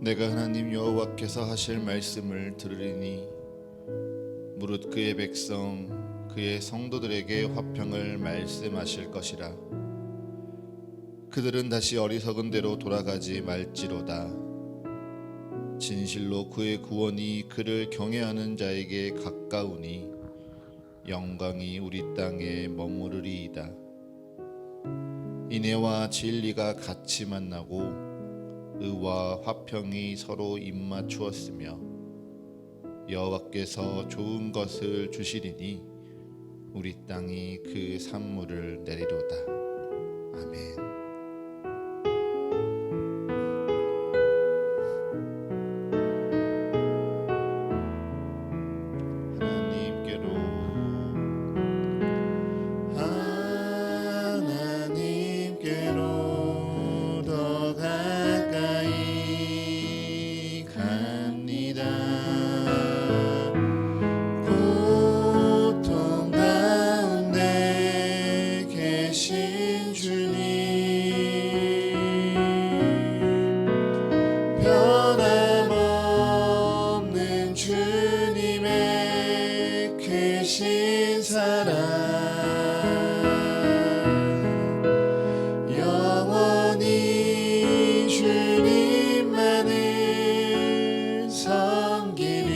내가 하나님 여호와께서 하실 말씀을 들으리니 무릇 그의 백성 그의 성도들에게 화평을 말씀하실 것이라. 그들은 다시 어리석은 대로 돌아가지 말지로다. 진실로 그의 구원이 그를 경외하는 자에게 가까우니 영광이 우리 땅에 머무르리이다. 인애와 진리가 같이 만나고 의와 화평이 서로 입맞추었으며 여호와께서 좋은 것을 주시리니 우리 땅이 그 산물을 내리로다. 아멘. 하나님께로 더 가까이 갑니다. 고통 가운데 계신 주님, 변함없는 주님의 크신 사랑, 영원히 주님만을 섬기리.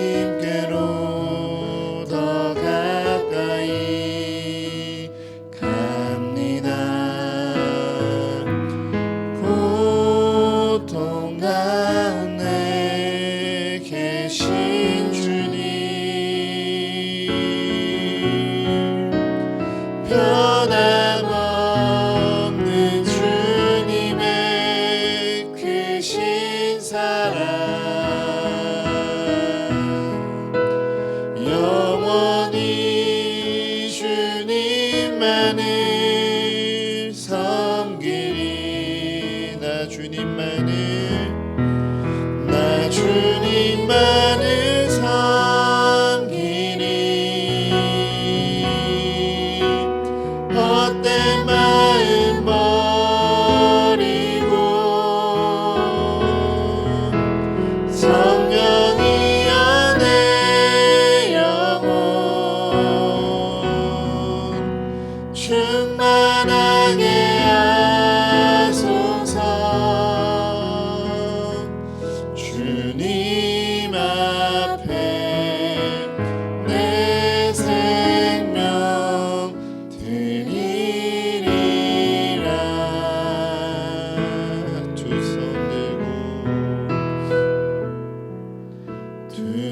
하나님께로 더 가까이 갑니다. 고통 가운데 계신 주님, 변함없는 주님의 크신 사랑, 영원히 주님만을 섬기리. 나 주님만을 섬기리. 헛된 마음 버리고 성령이여 내 영혼 충만하게 하소서. 주님 앞에 내 생명 드리리라. 두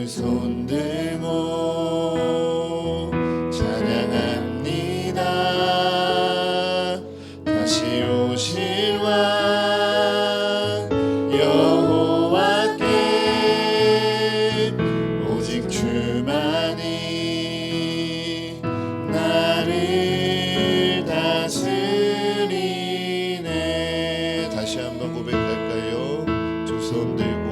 손 들고 찬양합니다. 다시 오실 왕 여호와께 오직 주만이 나를 다스리네. 다시 한번 고백할까요? 두 손 들고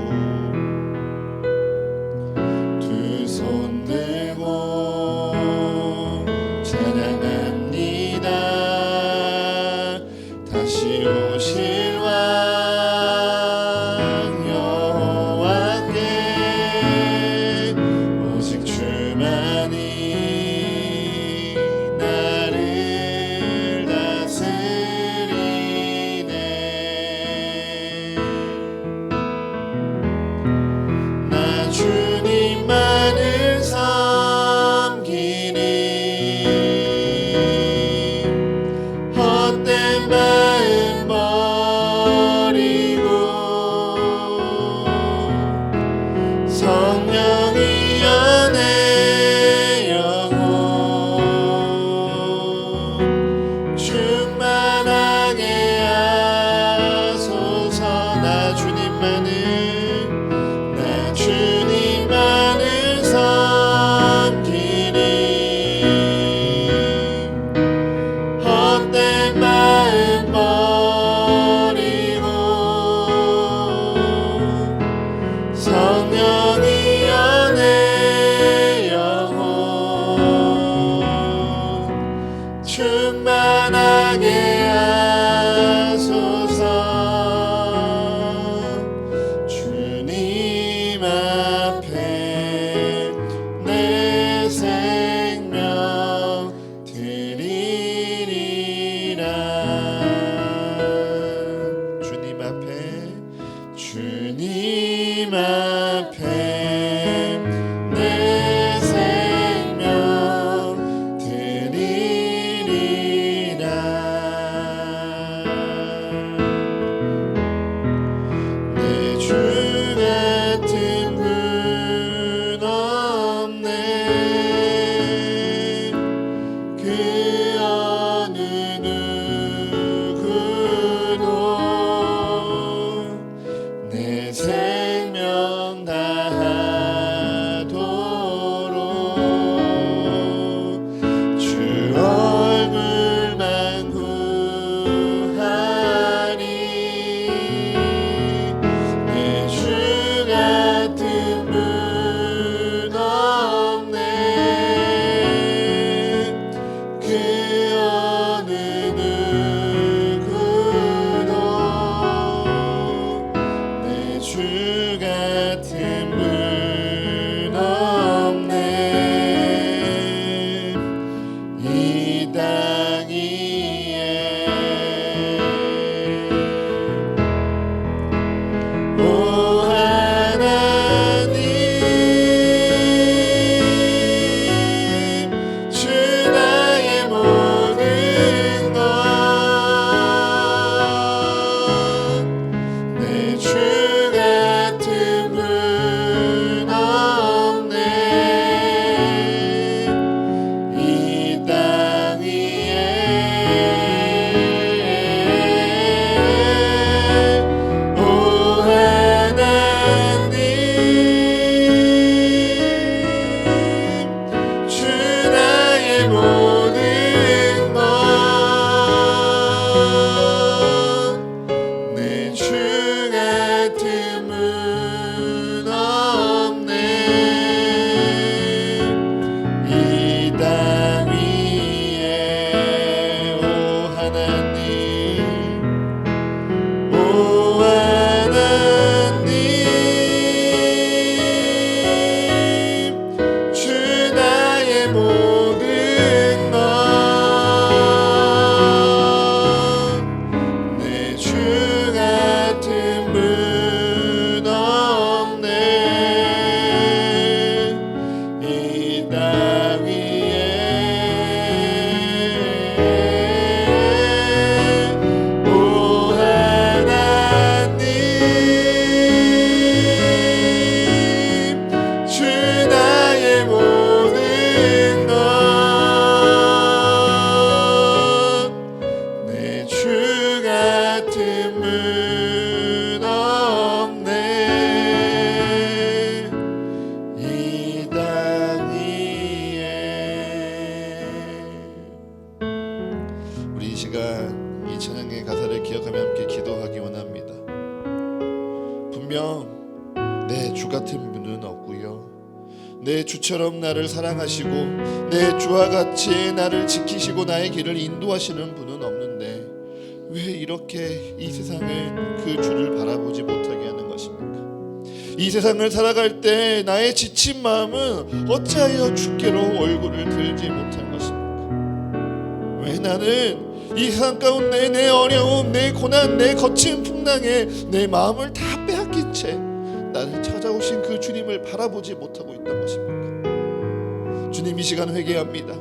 찬양합니다. 다시 오실 왕 여호와께 오직 주만이 나를 다스리네. 주님만을 섬기리. 헛된 마음 버리고 성령이여 내 영혼 충만하게 하소서. 주님 앞에 내 생명 드리리라. 주님 앞에 내 생명 드리리라. 내 주 같은 분 없네. 그 어느 누구도 내 생명 다하도록 주 얼굴만 구하리. 내 주 같은 분 없네. 그 어느 누구도 내 주 같은 분 없네. 이 땅 위에 오 하나님, 주 나의 모든 것 내 주 같은 분 없네. 이 땅 위에 오 하나님, 주 나의 모든 것 내 주 같은 분 없네. 이 땅 위에 오 하나님, 오 하나님, 주 나의 모든 것 내 주 같은 분 없네. 이 땅 위에 오 하나님, 주 나의 모든 것 내 주 같은 분 없네. 이 땅 위에. 우리 이 시간 이 찬양의 가사를 기억하며 함께 기도하기 원합니다. 분명 내 주 같은 분은 없고요, 내 주처럼 나를 사랑하시고 내 주와 같이 나를 지키시고 나의 길을 인도하시는 분은 없는데 왜 이렇게 이 세상은 그 주를 바라보지 못하게 하는 것입니까? 이 세상을 살아갈 때 나의 지친 마음은 어찌하여 주께로 얼굴을 들지 못한 것입니까? 왜 나는 이 세상 가운데 내 어려움, 내 고난, 내 거친 풍랑에 내 마음을 다 빼앗긴 채 나를 찾아오신 그 주님을 바라보지 못하고 있던 것입니까? 주님, 이 시간 회개합니다.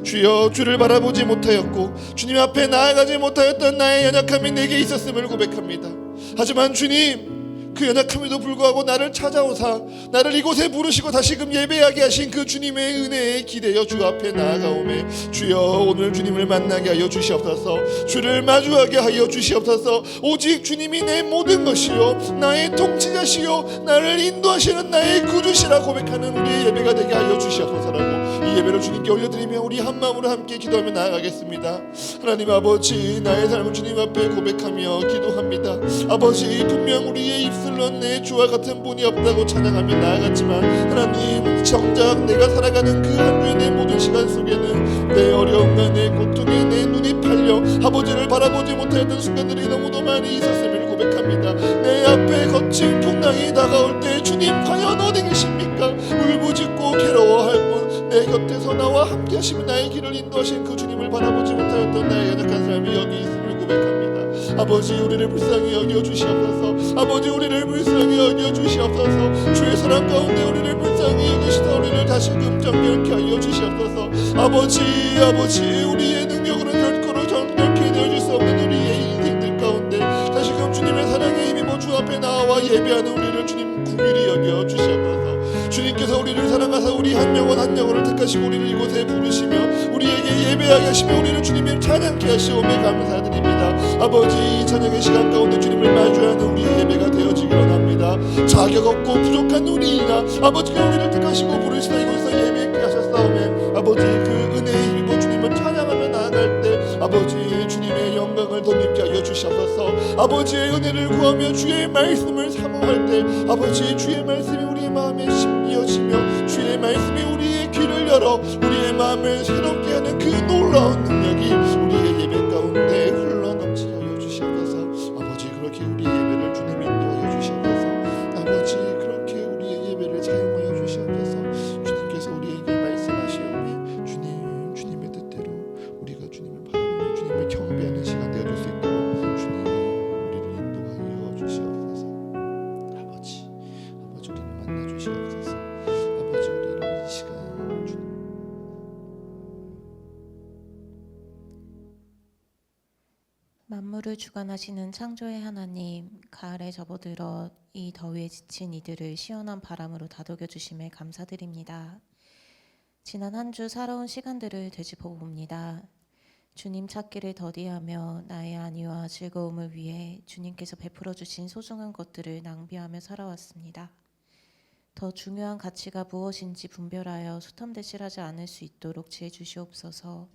주여, 주를 바라보지 못하였고 주님 앞에 나아가지 못하였던 나의 연약함이 내게 있었음을 고백합니다. 하지만 주님, 그 연약함에도 불구하고 나를 찾아오사 나를 이곳에 부르시고 다시금 예배하게 하신 그 주님의 은혜에 기대어 주 앞에 나아가오매 주여 오늘 주님을 만나게 하여 주시옵소서. 주를 마주하게 하여 주시옵소서. 오직 주님이 내 모든 것이요 나의 통치자시요 나를 인도하시는 나의 구주시라 고백하는 우리의 예배가 되게 하여 주시옵소서라고 이 예배를 주님께 올려드리며 우리 한 마음으로 함께 기도하며 나아가겠습니다. 하나님 아버지, 나의 삶을 주님 앞에 고백하며 기도합니다. 아버지, 분명 우리의 입술로 내 주와 같은 분이 없다고 찬양하며 나아갔지만 하나님, 정작 내가 살아가는 그 한 주의 내 모든 시간 속에는 내 어려움과 내 고통에 내 눈이 팔려 아버지를 바라보지 못했던 순간들이 너무도 많이 있었음을 고백합니다. 내 앞에 거친 풍랑이 다가올 때 주님 과연 어디 계십니까? 울부짖고 괴로워할 뿐 내 곁에서 나와 함께 하시며 나의 길을 인도하신 그 주님을 바라보지 못하였던 나의 연약한 삶이 여기 있음을 고백합니다. 아버지, 우리를 불쌍히 여겨 주시옵소서. 아버지, 우리를 불쌍히 여겨 주시옵소서. 주의 사랑 가운데 우리를 불쌍히 여기시다 우리를 다시금 정결케 하여 주시옵소서. 아버지, 우리의 능력으로 결코 정결케 되어질 수 없는 우리의 인생들 가운데 다시금 주님의 사랑에 힘입어 주 앞에 나와 예배하는 우리를 주님 긍휼히 여겨 주시옵소서. 주님께서 우리를 사랑하사 우리 한 영혼 한 영혼을 택하시고 우리를 이곳에 부르시며 우리에게 예배하게 하시며 우리를 주님을 찬양케 하시오매 감사드립니다. 아버지, 이 찬양의 시간 가운데 주님을 마주하는 우리의 예배가 되어지길 원합니다. 자격 없고 부족한 우리이나 아버지가 우리를 택하시고 부르시다 이곳에서 예배하게 하셨사오매 아버지, 그 은혜에 힘입어 주님을 찬양하며 나아갈 때 아버지 주님의 영광을 덧입게 하여 주시옵소서. 아버지의 은혜를 구하며 주의 말씀을 사모할 때 아버지, 주의 말씀이 우리의 마음에 심기어지며 주의 말씀이 우리의 귀를 열어 우리의 마음을 새롭게 하는 그 놀라운 능력이 우리의 예배 가운데 흘러넘치게 하여 주시옵소서. 아버지, 그렇게 우리 예배를 주님 인도하여 주시옵소서. 아버지, 그렇게 우리의 예배를 사용하여 주시옵소서. 주님께서 우리에게 말씀하시오니 주님의 뜻대로 우리가 주님을 바라보며 주님을 경배하는 시간 되어줄 수 있도록 주님 우리를 인도하여 주시옵소서. 아버지, 우리를 만나 주시옵소서. 아버지, 우리를 이 시간 만물을 주관하시는 창조의 하나님, 가을에 접어들어 이 더위에 지친 이들을 시원한 바람으로 다독여 주심에 감사드립니다. 지난 한 주 살아온 시간들을 되짚어 봅니다. 주님 찾기를 더디하며 나의 안위와 즐거움을 위해 주님께서 베풀어 주신 소중한 것들을 낭비하며 살아왔습니다. 더 중요한 가치가 무엇인지 분별하여 수탐대실하지 않을 수 있도록 지혜 주시옵소서.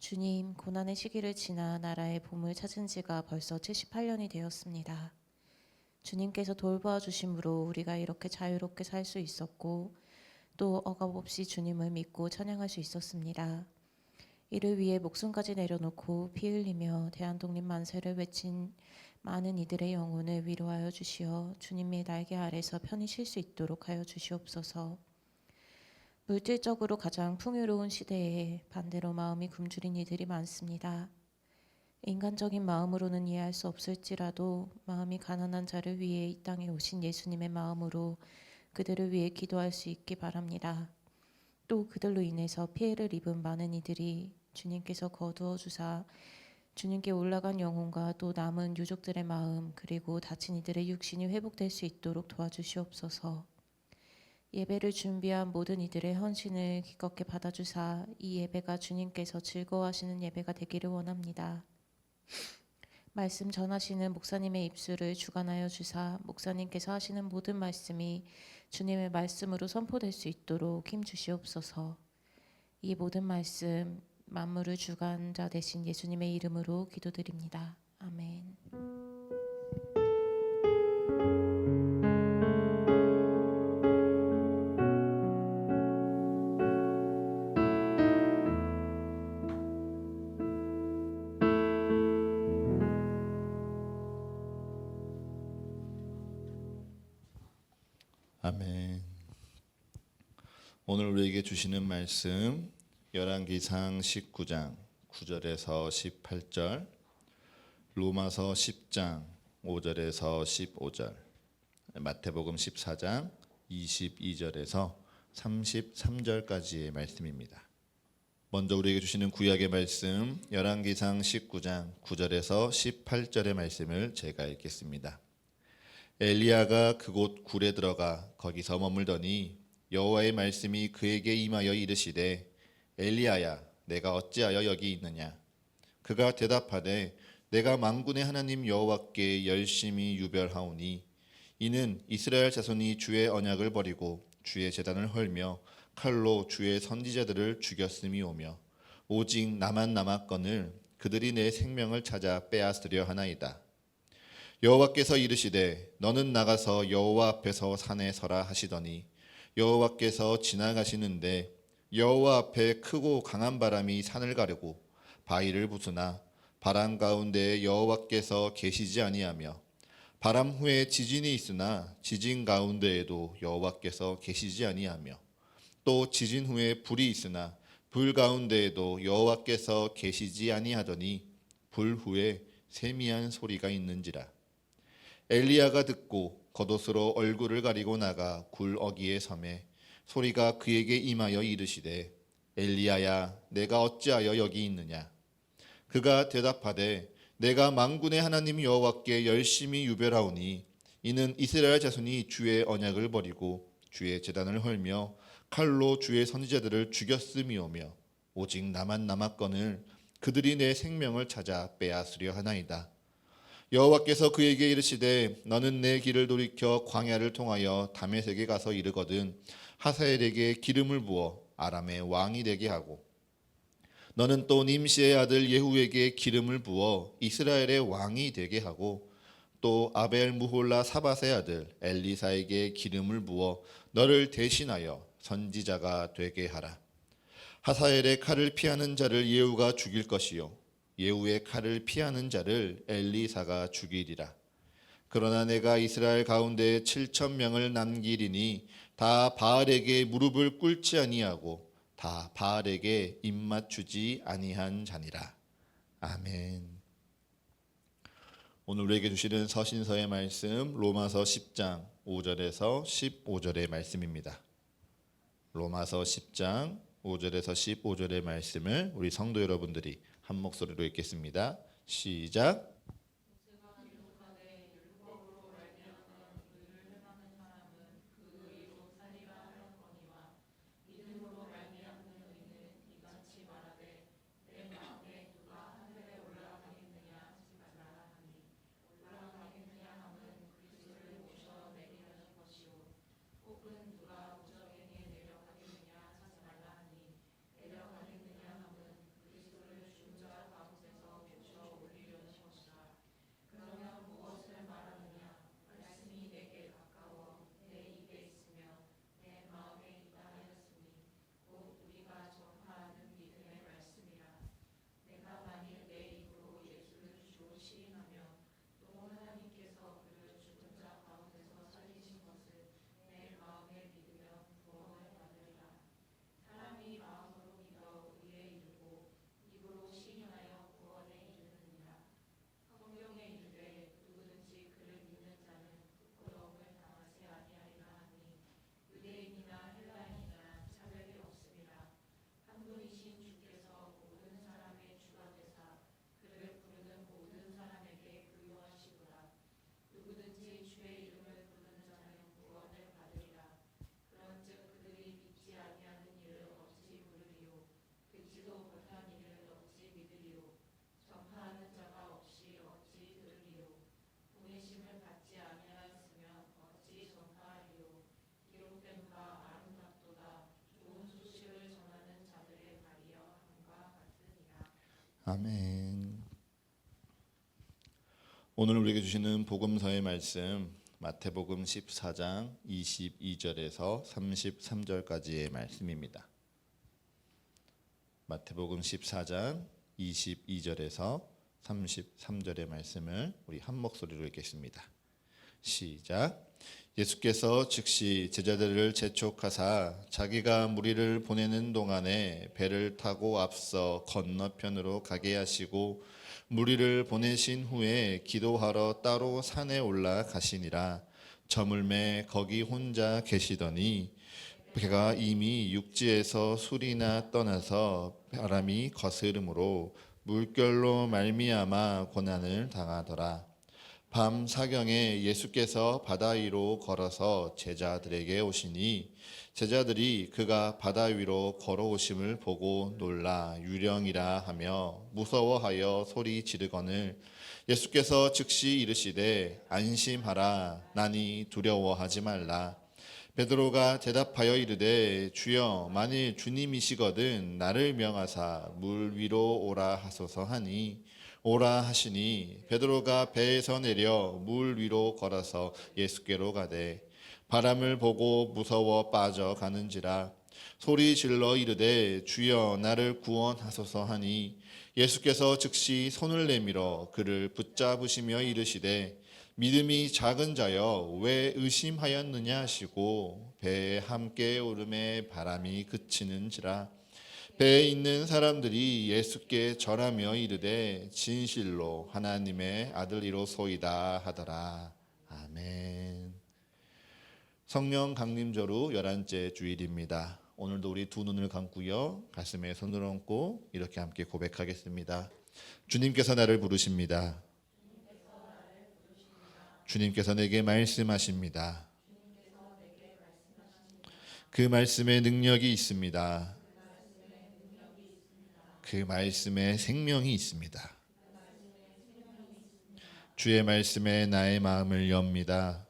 주님, 고난의 시기를 지나 나라의 봄을 찾은 지가 벌써 78년이 되었습니다. 주님께서 돌보아 주심으로 우리가 이렇게 자유롭게 살 수 있었고 또 억압 없이 주님을 믿고 찬양할 수 있었습니다. 이를 위해 목숨까지 내려놓고 피 흘리며 대한독립 만세를 외친 많은 이들의 영혼을 위로하여 주시어 주님의 날개 아래서 편히 쉴 수 있도록 하여 주시옵소서. 물질적으로 가장 풍요로운 시대에 반대로 마음이 굶주린 이들이 많습니다. 인간적인 마음으로는 이해할 수 없을지라도 마음이 가난한 자를 위해 이 땅에 오신 예수님의 마음으로 그들을 위해 기도할 수 있기 바랍니다. 또 그들로 인해서 피해를 입은 많은 이들이 주님께서 거두어 주사 주님께 올라간 영혼과 또 남은 유족들의 마음 그리고 다친 이들의 육신이 회복될 수 있도록 도와주시옵소서. 예배를 준비한 모든 이들의 헌신을 기껍게 받아주사 이 예배가 주님께서 즐거워하시는 예배가 되기를 원합니다. 말씀 전하시는 목사님의 입술을 주관하여 주사 목사님께서 하시는 모든 말씀이 주님의 말씀으로 선포될 수 있도록 힘 주시옵소서. 이 모든 말씀 만물을 주관자 되신 예수님의 이름으로 기도드립니다. 아멘. 아멘. 오늘 우리에게 주시는 말씀 열왕기상 19장 9절에서 18절, 로마서 10장 5절에서 15절, 마태복음 14장 22절에서 33절까지의 말씀입니다. 먼저 우리에게 주시는 구약의 말씀 열왕기상 19장 9절에서 18절의 말씀을 제가 읽겠습니다. 엘리야가 그곳 굴에 들어가 거기서 머물더니 여호와의 말씀이 그에게 임하여 이르시되 엘리야야 내가 어찌하여 여기 있느냐. 그가 대답하되 내가 만군의 하나님 여호와께 열심히 유별하오니 이는 이스라엘 자손이 주의 언약을 버리고 주의 제단을 헐며 칼로 주의 선지자들을 죽였음이오며 오직 나만 남았거늘 그들이 내 생명을 찾아 빼앗으려 하나이다. 여호와께서 이르시되 너는 나가서 여호와 앞에서 산에 서라 하시더니 여호와께서 지나가시는데 여호와 앞에 크고 강한 바람이 산을 가르고 바위를 부수나 바람 가운데 여호와께서 계시지 아니하며 바람 후에 지진이 있으나 지진 가운데에도 여호와께서 계시지 아니하며 또 지진 후에 불이 있으나 불 가운데에도 여호와께서 계시지 아니하더니 불 후에 세미한 소리가 있는지라. 엘리야가 듣고 겉옷으로 얼굴을 가리고 나가 굴 어귀에 서매 소리가 그에게 임하여 이르시되 엘리야야 내가 어찌하여 여기 있느냐. 그가 대답하되 내가 만군의 하나님 여호와께 열심히 유별하오니 이는 이스라엘 자손이 주의 언약을 버리고 주의 제단을 헐며 칼로 주의 선지자들을 죽였음이오며 오직 나만 남았거늘 그들이 내 생명을 찾아 빼앗으려 하나이다. 여호와께서 그에게 이르시되 너는 내 길을 돌이켜 광야를 통하여 다메섹에 가서 이르거든 하사엘에게 기름을 부어 아람의 왕이 되게 하고 너는 또 님시의 아들 예후에게 기름을 부어 이스라엘의 왕이 되게 하고 또 아벨 무홀라 사밧의 아들 엘리사에게 기름을 부어 너를 대신하여 선지자가 되게 하라. 하사엘의 칼을 피하는 자를 예후가 죽일 것이요 예후의 칼을 피하는 자를 엘리사가 죽이리라. 그러나 내가 이스라엘 가운데 7,000명을 남기리니 다 바알에게 무릎을 꿇지 아니하고 다 바알에게 입맞추지 아니한 자니라. 아멘. 오늘 우리에게 주시는 서신서의 말씀 로마서 10장 5절에서 15절의 말씀입니다. 로마서 10장 5절에서 15절의 말씀을 우리 성도 여러분들이 한 목소리로 읽겠습니다. 시작. 아멘. 오늘 우리에게 주시는 복음서의 말씀 마태복음 14장 22절에서 33절까지의 말씀입니다. 마태복음 14장 22절에서 33절의 말씀을 우리 한 목소리로 읽겠습니다. 시작. 예수께서 즉시 제자들을 재촉하사 자기가 무리를 보내는 동안에 배를 타고 앞서 건너편으로 가게 하시고 무리를 보내신 후에 기도하러 따로 산에 올라가시니라. 저물매 거기 혼자 계시더니 배가 이미 육지에서 술이나 떠나서 바람이 거스름으로 물결로 말미암아 고난을 당하더라. 밤 사경에 예수께서 바다 위로 걸어서 제자들에게 오시니 제자들이 그가 바다 위로 걸어오심을 보고 놀라 유령이라 하며 무서워하여 소리 지르거늘 예수께서 즉시 이르시되 안심하라 나니 두려워하지 말라. 베드로가 대답하여 이르되 주여 만일 주님이시거든 나를 명하사 물 위로 오라 하소서 하니 오라 하시니 베드로가 배에서 내려 물 위로 걸어서 예수께로 가되 바람을 보고 무서워 빠져가는지라 소리 질러 이르되 주여 나를 구원하소서 하니 예수께서 즉시 손을 내밀어 그를 붙잡으시며 이르시되 믿음이 작은 자여 왜 의심하였느냐 하시고 배에 함께 오름에 바람이 그치는지라 배에 있는 사람들이 예수께 절하며 이르되 진실로 하나님의 아들이로소이다 하더라. 아멘. 성령 강림절후 11째 주일입니다. 오늘도 우리 두 눈을 감고요 가슴에 손을 얹고 이렇게 함께 고백하겠습니다. 주님께서 나를 부르십니다. 주님께서 내게 말씀하십니다. 그 말씀에 능력이 있습니다. 그 말씀에 생명이 있습니다. 주의 말씀에 나의 마음을 엽니다.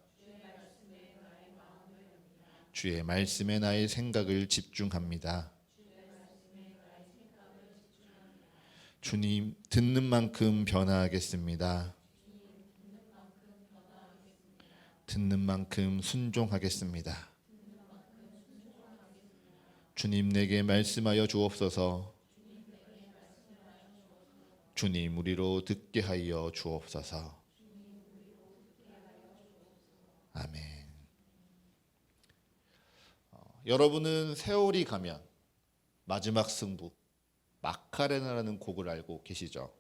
주의 말씀에 나의 생각을 집중합니다. 주님 듣는 만큼 변화하겠습니다. 듣는 만큼 순종하겠습니다. 주님 내게 말씀하여 주옵소서. 주님 우리로 듣게 하여 주옵소서. 아멘. 여러분은 세월이 가면 마지막 승부 마카레나라는 곡을 알고 계시죠?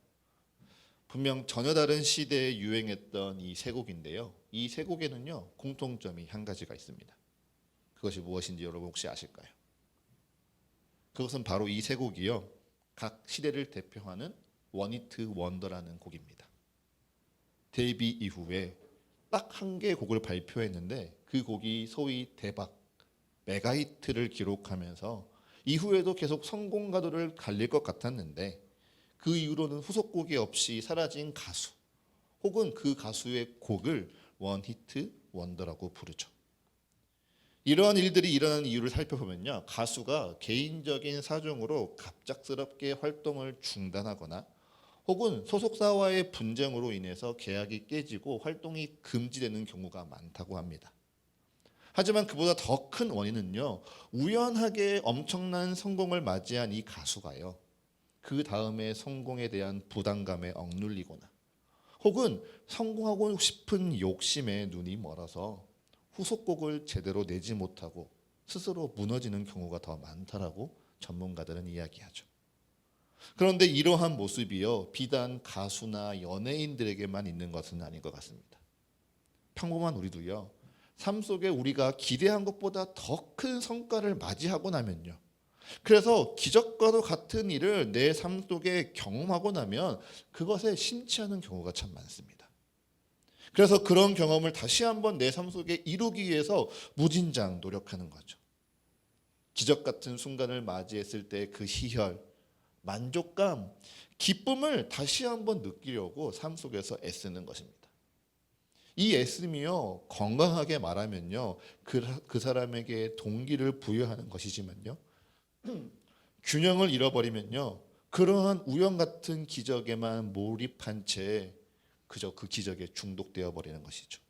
분명 전혀 다른 시대에 유행했던 이 세 곡인데요. 이 세 곡에는요 공통점이 한 가지가 있습니다. 그것이 무엇인지 여러분 혹시 아실까요? 그것은 바로 이 세 곡이요 각 시대를 대표하는 원히트 원더라는 곡입니다. 데뷔 이후에 딱 한 개의 곡을 발표했는데 그 곡이 소위 대박 메가히트를 기록하면서 이후에도 계속 성공 가도를 달릴 것 같았는데 그 이후로는 후속곡이 없이 사라진 가수 혹은 그 가수의 곡을 원히트 원더라고 부르죠. 이러한 일들이 일어나는 이유를 살펴보면요 가수가 개인적인 사정으로 갑작스럽게 활동을 중단하거나 혹은 소속사와의 분쟁으로 인해서 계약이 깨지고 활동이 금지되는 경우가 많다고 합니다. 하지만 그보다 더 큰 원인은요 우연하게 엄청난 성공을 맞이한 이 가수가요 그 다음에 성공에 대한 부담감에 억눌리거나 혹은 성공하고 싶은 욕심에 눈이 멀어서 후속곡을 제대로 내지 못하고 스스로 무너지는 경우가 더 많다라고 전문가들은 이야기하죠. 그런데 이러한 모습이요 비단 가수나 연예인들에게만 있는 것은 아닌 것 같습니다. 평범한 우리도요 삶 속에 우리가 기대한 것보다 더 큰 성과를 맞이하고 나면요 그래서 기적과도 같은 일을 내 삶 속에 경험하고 나면 그것에 심취하는 경우가 참 많습니다. 그래서 그런 경험을 다시 한번 내 삶 속에 이루기 위해서 무진장 노력하는 거죠. 기적 같은 순간을 맞이했을 때 그 희열, 만족감, 기쁨을 다시 한번 느끼려고 삶 속에서 애쓰는 것입니다. 이 애씀이요 건강하게 말하면요 그 사람에게 동기를 부여하는 것이지만요 균형을 잃어버리면요 그러한 우연 같은 기적에만 몰입한 채 그저 그 기적에 중독되어 버리는 것이죠.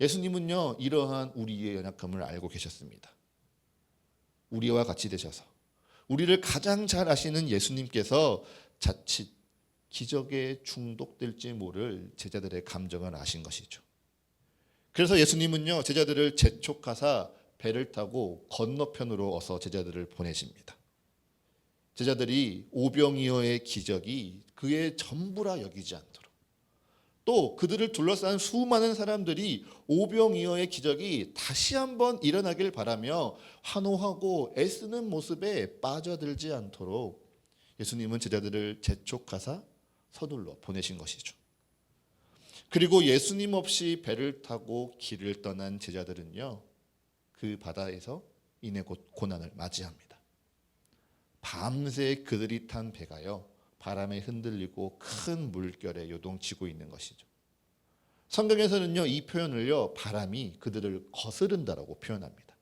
예수님은요 이러한 우리의 연약함을 알고 계셨습니다. 우리와 같이 되셔서 우리를 가장 잘 아시는 예수님께서 자칫 기적에 중독될지 모를 제자들의 감정을 아신 것이죠. 그래서 예수님은요 제자들을 재촉하사 배를 타고 건너편으로 어서 제자들을 보내십니다. 제자들이 오병이어의 기적이 그의 전부라 여기지 않도록 또 그들을 둘러싼 수많은 사람들이 오병이어의 기적이 다시 한번 일어나길 바라며 환호하고 애쓰는 모습에 빠져들지 않도록 예수님은 제자들을 재촉하사 서둘러 보내신 것이죠. 그리고 예수님 없이 배를 타고 길을 떠난 제자들은요, 그 바다에서 이내 곧 고난을 맞이합니다. 밤새 그들이 탄 배가요, 바람에 흔들리고 큰 물결에 요동치고 있는 것이죠. 성경에서는요, 이 표현을요, 바람이 그들을 거스른다라고 표현합니다.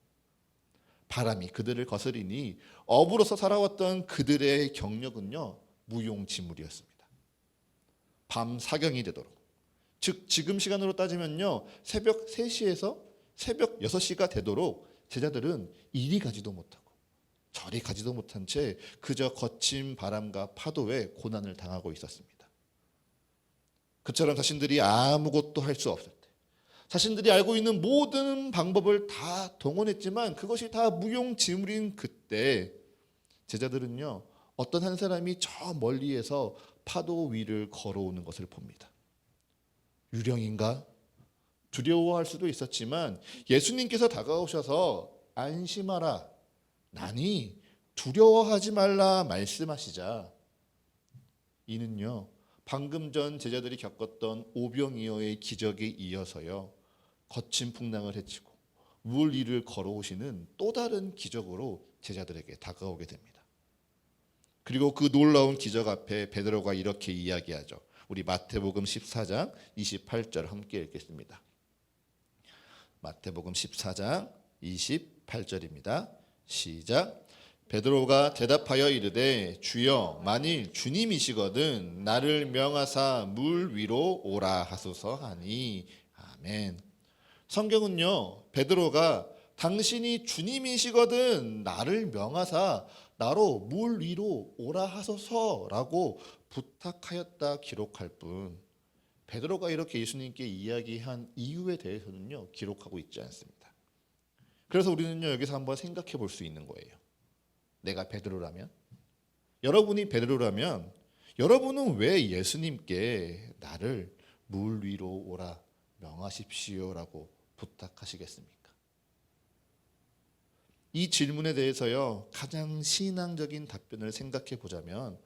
바람이 그들을 거스리니 어부로서 살아왔던 그들의 경력은요, 무용지물이었습니다. 밤 사경이 되도록, 즉 지금 시간으로 따지면요, 새벽 3시에서 새벽 6시가 되도록 제자들은 이리 가지도 못하고 저리 가지도 못한 채 그저 거친 바람과 파도에 고난을 당하고 있었습니다. 그처럼 자신들이 아무것도 할 수 없을 때, 자신들이 알고 있는 모든 방법을 다 동원했지만 그것이 다 무용지물인 그때, 제자들은요, 어떤 한 사람이 저 멀리에서 파도 위를 걸어오는 것을 봅니다. 유령인가? 두려워할 수도 있었지만 예수님께서 다가오셔서 안심하라, 나니 두려워하지 말라 말씀하시자, 이는요, 방금 전 제자들이 겪었던 오병이어의 기적에 이어서요, 거친 풍랑을 헤치고 물 위를 걸어오시는 또 다른 기적으로 제자들에게 다가오게 됩니다. 그리고 그 놀라운 기적 앞에 베드로가 이렇게 이야기하죠. 우리 마태복음 14장 28절 함께 읽겠습니다. 마태복음 14장 28절입니다. 시작. 베드로가 대답하여 이르되 주여 만일 주님이시거든 나를 명하사 물 위로 오라 하소서 하니. 아멘. 성경은요, 베드로가 당신이 주님이시거든 나를 명하사 나로 물 위로 오라 하소서라고 부탁하였다 기록할 뿐, 베드로가 이렇게 예수님께 이야기한 이유에 대해서는요, 기록하고 있지 않습니다. 그래서 우리는요, 여기서 한번 생각해 볼 수 있는 거예요. 내가 베드로라면, 여러분이 베드로라면 여러분은 왜 예수님께 나를 물 위로 오라 명하십시오라고 부탁하시겠습니까? 이 질문에 대해서요, 가장 신앙적인 답변을 생각해 보자면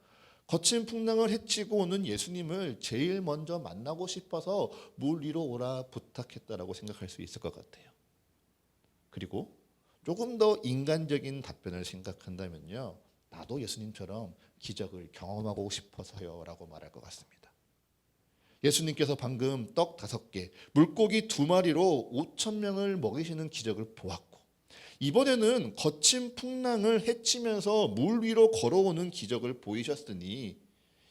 거친 풍랑을 헤치고 오는 예수님을 제일 먼저 만나고 싶어서 물 위로 오라 부탁했다라고 생각할 수 있을 것 같아요. 그리고 조금 더 인간적인 답변을 생각한다면요, 나도 예수님처럼 기적을 경험하고 싶어서요 라고 말할 것 같습니다. 예수님께서 방금 떡 5개, 물고기 2마리로 5,000명을 먹이시는 기적을 보았고, 이번에는 거친 풍랑을 헤치면서 물 위로 걸어오는 기적을 보이셨으니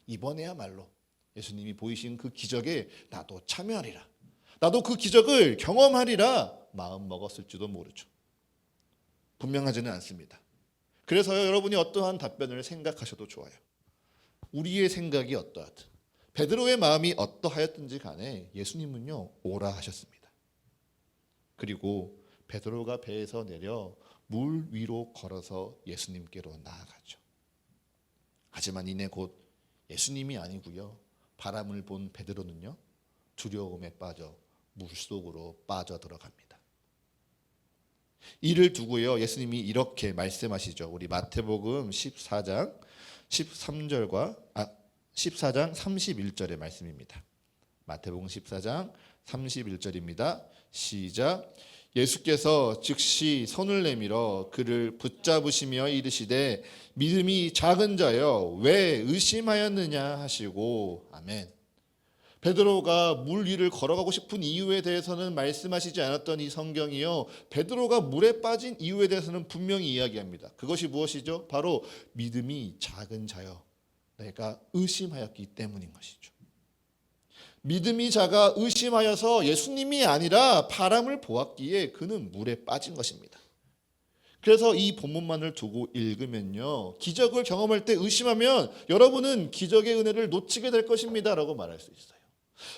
이번에야말로 예수님이 보이신 그 기적에 나도 참여하리라, 나도 그 기적을 경험하리라 마음 먹었을지도 모르죠. 분명하지는 않습니다. 그래서요, 여러분이 어떠한 답변을 생각하셔도 좋아요. 우리의 생각이 어떠하든, 베드로의 마음이 어떠하였든지 간에 예수님은요, 오라 하셨습니다. 그리고 베드로가 배에서 내려 물 위로 걸어서 예수님께로 나아가죠. 하지만 이내 곧 예수님이 아니고요, 바람을 본 베드로는요, 두려움에 빠져 물속으로 빠져들어갑니다. 이를 두고요, 예수님이 이렇게 말씀하시죠. 우리 마태복음 14장 31절의 말씀입니다. 마태복음 14장 31절입니다. 시작. 예수께서 즉시 손을 내밀어 그를 붙잡으시며 이르시되 믿음이 작은 자여 왜 의심하였느냐 하시고. 아멘. 베드로가 물 위를 걸어가고 싶은 이유에 대해서는 말씀하시지 않았던 이 성경이요, 베드로가 물에 빠진 이유에 대해서는 분명히 이야기합니다. 그것이 무엇이죠? 바로 믿음이 작은 자여 내가 의심하였기 때문인 것이죠. 믿음이 작아 의심하여서 예수님이 아니라 바람을 보았기에 그는 물에 빠진 것입니다. 그래서 이 본문만을 두고 읽으면요, 기적을 경험할 때 의심하면 여러분은 기적의 은혜를 놓치게 될 것입니다 라고 말할 수 있어요.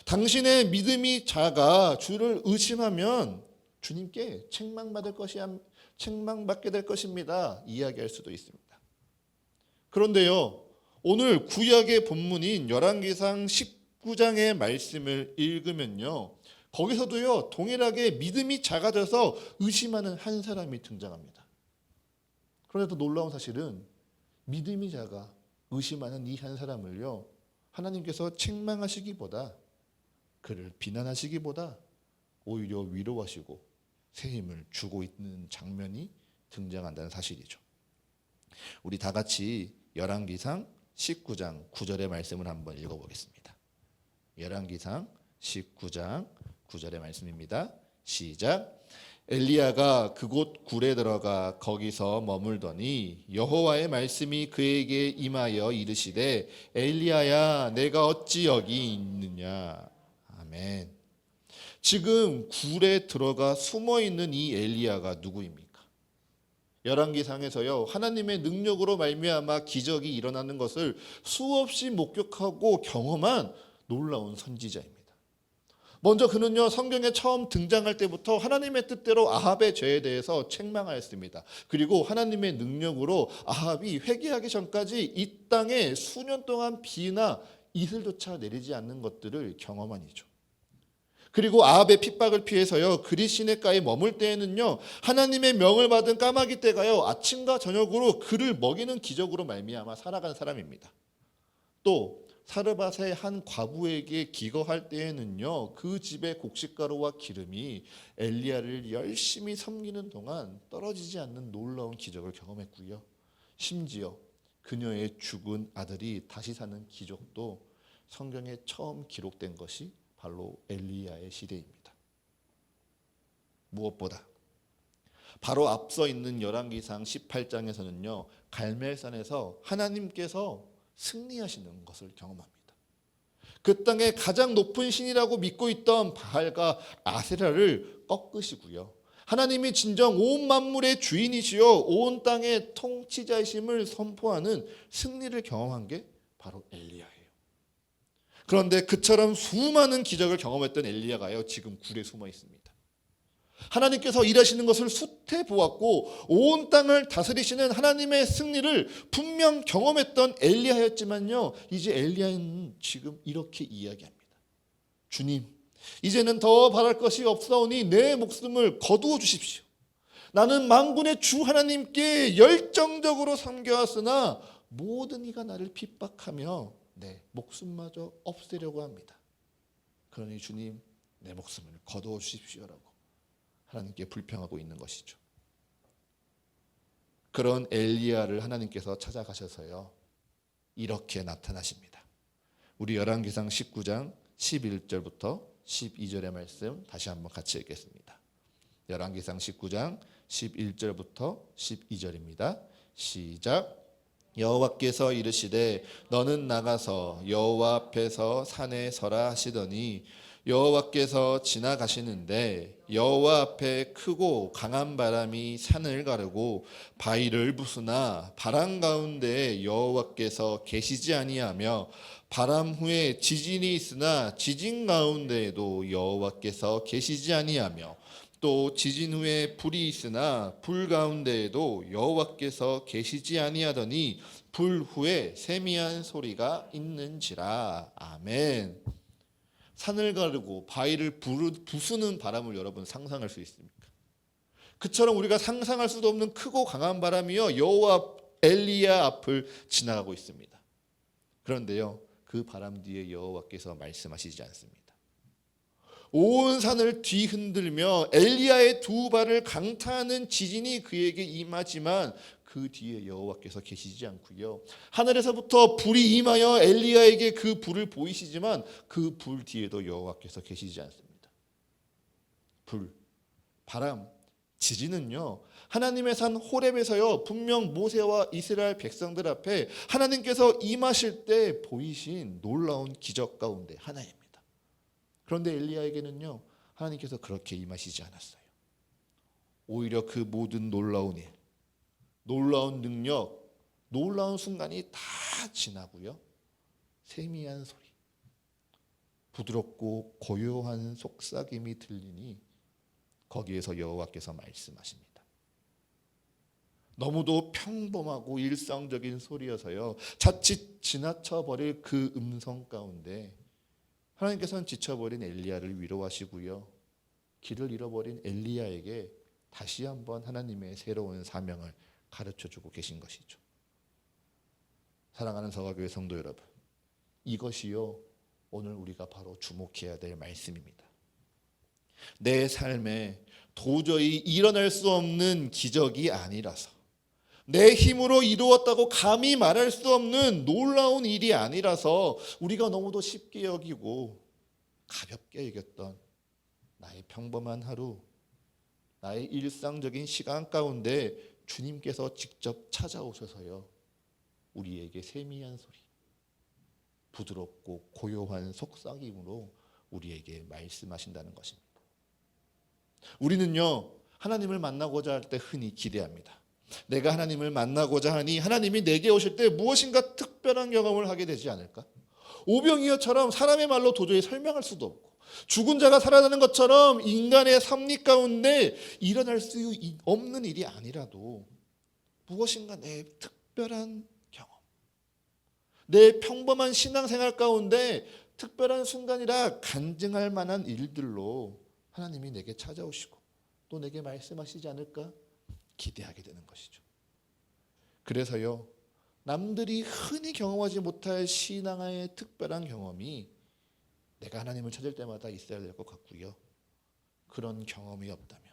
당신의 믿음이 작아 주를 의심하면 주님께 책망받게 될 것입니다 이야기할 수도 있습니다. 그런데요, 오늘 구약의 본문인 열왕기상 19장의 말씀을 읽으면요, 거기서도요, 동일하게 믿음이 작아져서 의심하는 한 사람이 등장합니다. 그런데 또 놀라운 사실은 믿음이 작아 의심하는 이 한 사람을요, 하나님께서 책망하시기보다 그를 비난하시기보다 오히려 위로하시고 새 힘을 주고 있는 장면이 등장한다는 사실이죠. 우리 다 같이 열왕기상 19장 9절의 말씀을 한번 읽어보겠습니다. 열왕기상 19장 9절의 말씀입니다. 시작. 엘리야가 그곳 굴에 들어가 거기서 머물더니 여호와의 말씀이 그에게 임하여 이르시되 엘리야야 내가 어찌 여기 있느냐. 아멘. 지금 굴에 들어가 숨어 있는 이 엘리야가 누구입니까? 열왕기상에서요 하나님의 능력으로 말미암아 기적이 일어나는 것을 수없이 목격하고 경험한 놀라운 선지자입니다. 먼저 그는요 성경에 처음 등장할 때부터 하나님의 뜻대로 아합의 죄에 대해서 책망하였습니다. 그리고 하나님의 능력으로 아합이 회개하기 전까지 이 땅에 수년 동안 비나 이슬조차 내리지 않는 것들을 경험한 이죠. 그리고 아합의 핍박을 피해서요 그리 시내가에 머물 때에는요 하나님의 명을 받은 까마귀 떼가요 아침과 저녁으로 그를 먹이는 기적으로 말미암아 살아간 사람입니다. 또 사르밧의 한 과부에게 기거할 때에는요 그 집의 곡식가루와 기름이 엘리야를 열심히 섬기는 동안 떨어지지 않는 놀라운 기적을 경험했고요. 심지어 그녀의 죽은 아들이 다시 사는 기적도 성경에 처음 기록된 것이 바로 엘리야의 시대입니다. 무엇보다 바로 앞서 있는 열왕기상 18장에서는요 갈멜산에서 하나님께서 승리하시는 것을 경험합니다. 그 땅의 가장 높은 신이라고 믿고 있던 바알과 아세라를 꺾으시고요. 하나님이 진정 온 만물의 주인이시요 온 땅의 통치자이심을 선포하는 승리를 경험한 게 바로 엘리야예요. 그런데 그처럼 수많은 기적을 경험했던 엘리야가요 지금 굴에 숨어 있습니다. 하나님께서 일하시는 것을 숱해 보았고 온 땅을 다스리시는 하나님의 승리를 분명 경험했던 엘리야였지만요 이제 엘리야는 지금 이렇게 이야기합니다. 주님, 이제는 더 바랄 것이 없사오니 내 목숨을 거두어 주십시오. 나는 만군의 주 하나님께 열정적으로 섬겨왔으나 모든 이가 나를 핍박하며 내 목숨마저 없애려고 합니다. 그러니 주님, 내 목숨을 거두어 주십시오라고 하나님께 불평하고 있는 것이죠. 그런 엘리야를 하나님께서 찾아가셔서요 이렇게 나타나십니다. 우리 열왕기상 19장 11절부터 12절의 말씀 다시 한번 같이 읽겠습니다. 열왕기상 19장 11절부터 12절입니다. 시작. 여호와께서 이르시되 너는 나가서 여호와 앞에서 산에 서라 하시더니 여호와께서 지나가시는데 여호와 앞에 크고 강한 바람이 산을 가르고 바위를 부수나 바람 가운데 여호와께서 계시지 아니하며 바람 후에 지진이 있으나 지진 가운데에도 여호와께서 계시지 아니하며 또 지진 후에 불이 있으나 불 가운데에도 여호와께서 계시지 아니하더니 불 후에 세미한 소리가 있는지라. 아멘. 산을 가르고 바위를 부수는 바람을 여러분 상상할 수 있습니까? 그처럼 우리가 상상할 수도 없는 크고 강한 바람이요 여호와 엘리야 앞을 지나가고 있습니다. 그런데요 그 바람 뒤에 여호와께서 말씀하시지 않습니다. 온 산을 뒤흔들며 엘리야의 두 발을 강타하는 지진이 그에게 임하지만 그 뒤에 여호와께서 계시지 않고요. 하늘에서부터 불이 임하여 엘리야에게 그 불을 보이시지만 그 불 뒤에도 여호와께서 계시지 않습니다. 불, 바람, 지진은요. 하나님의 산 호렙에서요. 분명 모세와 이스라엘 백성들 앞에 하나님께서 임하실 때 보이신 놀라운 기적 가운데 하나입니다. 그런데 엘리야에게는요. 하나님께서 그렇게 임하시지 않았어요. 오히려 그 모든 놀라운 일, 놀라운 능력, 놀라운 순간이 다 지나고요. 세미한 소리, 부드럽고 고요한 속삭임이 들리니 거기에서 여호와께서 말씀하십니다. 너무도 평범하고 일상적인 소리여서요. 자칫 지나쳐 버릴 그 음성 가운데 하나님께서는 지쳐버린 엘리야를 위로하시고요. 길을 잃어버린 엘리야에게 다시 한번 하나님의 새로운 사명을 가르쳐주고 계신 것이죠. 사랑하는 서가교회 성도 여러분, 이것이요 오늘 우리가 바로 주목해야 될 말씀입니다. 내 삶에 도저히 일어날 수 없는 기적이 아니라서, 내 힘으로 이루었다고 감히 말할 수 없는 놀라운 일이 아니라서 우리가 너무도 쉽게 여기고 가볍게 여겼던 나의 평범한 하루, 나의 일상적인 시간 가운데 주님께서 직접 찾아오셔서요, 우리에게 세미한 소리, 부드럽고 고요한 속삭임으로 우리에게 말씀하신다는 것입니다. 우리는요, 하나님을 만나고자 할 때 흔히 기대합니다. 내가 하나님을 만나고자 하니 하나님이 내게 오실 때 무엇인가 특별한 경험을 하게 되지 않을까? 오병이어처럼 사람의 말로 도저히 설명할 수도 없고, 죽은 자가 살아나는 것처럼 인간의 섭리 가운데 일어날 수 없는 일이 아니라도 무엇인가 내 특별한 경험, 내 평범한 신앙생활 가운데 특별한 순간이라 간증할 만한 일들로 하나님이 내게 찾아오시고 또 내게 말씀하시지 않을까 기대하게 되는 것이죠. 그래서요, 남들이 흔히 경험하지 못할 신앙의 특별한 경험이 내가 하나님을 찾을 때마다 있어야 될 것 같고요. 그런 경험이 없다면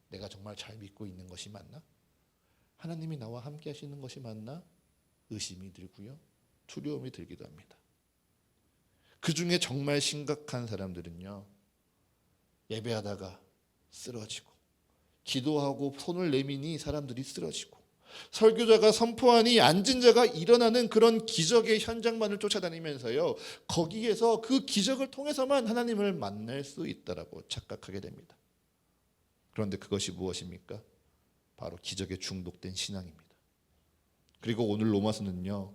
내가 정말 잘 믿고 있는 것이 맞나? 하나님이 나와 함께 하시는 것이 맞나? 의심이 들고요, 두려움이 들기도 합니다. 그 중에 정말 심각한 사람들은요, 예배하다가 쓰러지고, 기도하고 손을 내미니 사람들이 쓰러지고, 설교자가 선포하니 앉은 자가 일어나는 그런 기적의 현장만을 쫓아다니면서요, 거기에서 그 기적을 통해서만 하나님을 만날 수 있다라고 착각하게 됩니다. 그런데 그것이 무엇입니까? 바로 기적에 중독된 신앙입니다. 그리고 오늘 로마서는요,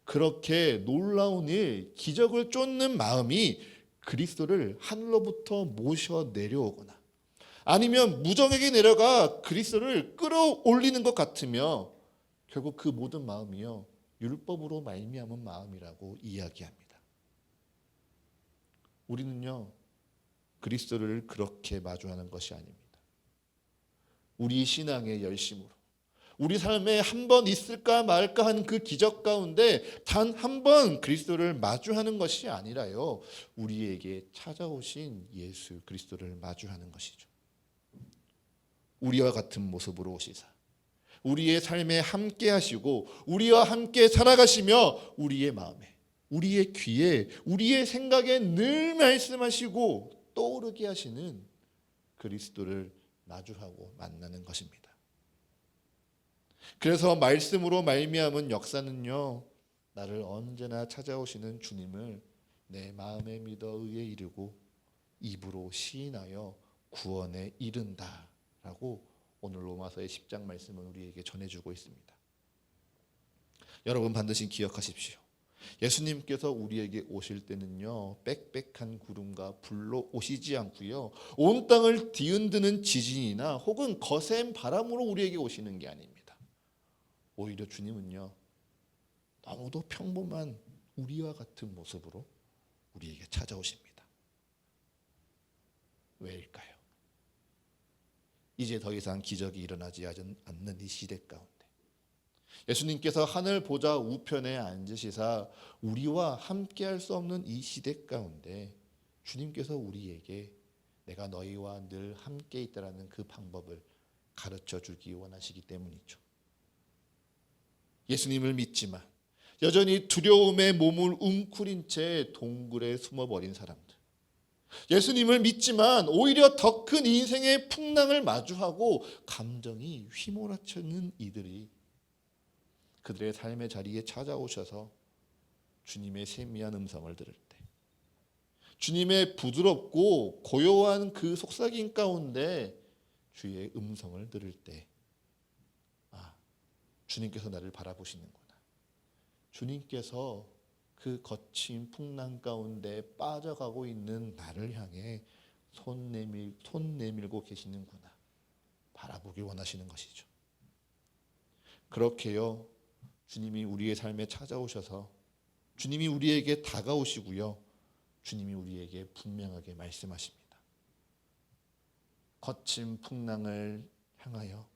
그렇게 놀라운 일, 기적을 쫓는 마음이 그리스도를 하늘로부터 모셔 내려오거나 아니면 무정에게 내려가 그리스도를 끌어올리는 것 같으며, 결국 그 모든 마음이요, 율법으로 말미암은 마음이라고 이야기합니다. 우리는요, 그리스도를 그렇게 마주하는 것이 아닙니다. 우리 신앙의 열심으로, 우리 삶에 한 번 있을까 말까 하는 그 기적 가운데 단 한 번 그리스도를 마주하는 것이 아니라요, 우리에게 찾아오신 예수 그리스도를 마주하는 것이죠. 우리와 같은 모습으로 오시사 우리의 삶에 함께 하시고 우리와 함께 살아가시며 우리의 마음에, 우리의 귀에, 우리의 생각에 늘 말씀하시고 떠오르게 하시는 그리스도를 마주하고 만나는 것입니다. 그래서 말씀으로 말미암은 역사는요, 나를 언제나 찾아오시는 주님을 내 마음에 믿어 의에 이르고 입으로 시인하여 구원에 이른다 라고 오늘 로마서의 10장 말씀은 우리에게 전해주고 있습니다. 여러분 반드시 기억하십시오. 예수님께서 우리에게 오실 때는요, 빽빽한 구름과 불로 오시지 않고요, 온 땅을 뒤흔드는 지진이나 혹은 거센 바람으로 우리에게 오시는 게 아닙니다. 오히려 주님은요, 너무도 평범한 우리와 같은 모습으로 우리에게 찾아오십니다. 왜일까요? 이제 더 이상 기적이 일어나지 않는 이 시대 가운데 예수님께서 하늘 보좌 우편에 앉으시사 우리와 함께할 수 없는 이 시대 가운데 주님께서 우리에게 내가 너희와 늘 함께 있다라는 그 방법을 가르쳐 주기 원하시기 때문이죠. 예수님을 믿지만 여전히 두려움에 몸을 웅크린 채 동굴에 숨어버린 사람들, 예수님을 믿지만 오히려 더 큰 인생의 풍랑을 마주하고 감정이 휘몰아치는 이들이 그들의 삶의 자리에 찾아오셔서 주님의 세미한 음성을 들을 때, 주님의 부드럽고 고요한 그 속삭임 가운데 주의 음성을 들을 때, 아, 주님께서 나를 바라보시는구나. 주님께서 그 거친 풍랑 가운데 빠져가고 있는 나를 향해 손 내밀고 계시는구나. 바라보길 원하시는 것이죠. 그렇게요, 주님이 우리의 삶에 찾아오셔서 주님이 우리에게 다가오시고요, 주님이 우리에게 분명하게 말씀하십니다. 거친 풍랑을 향하여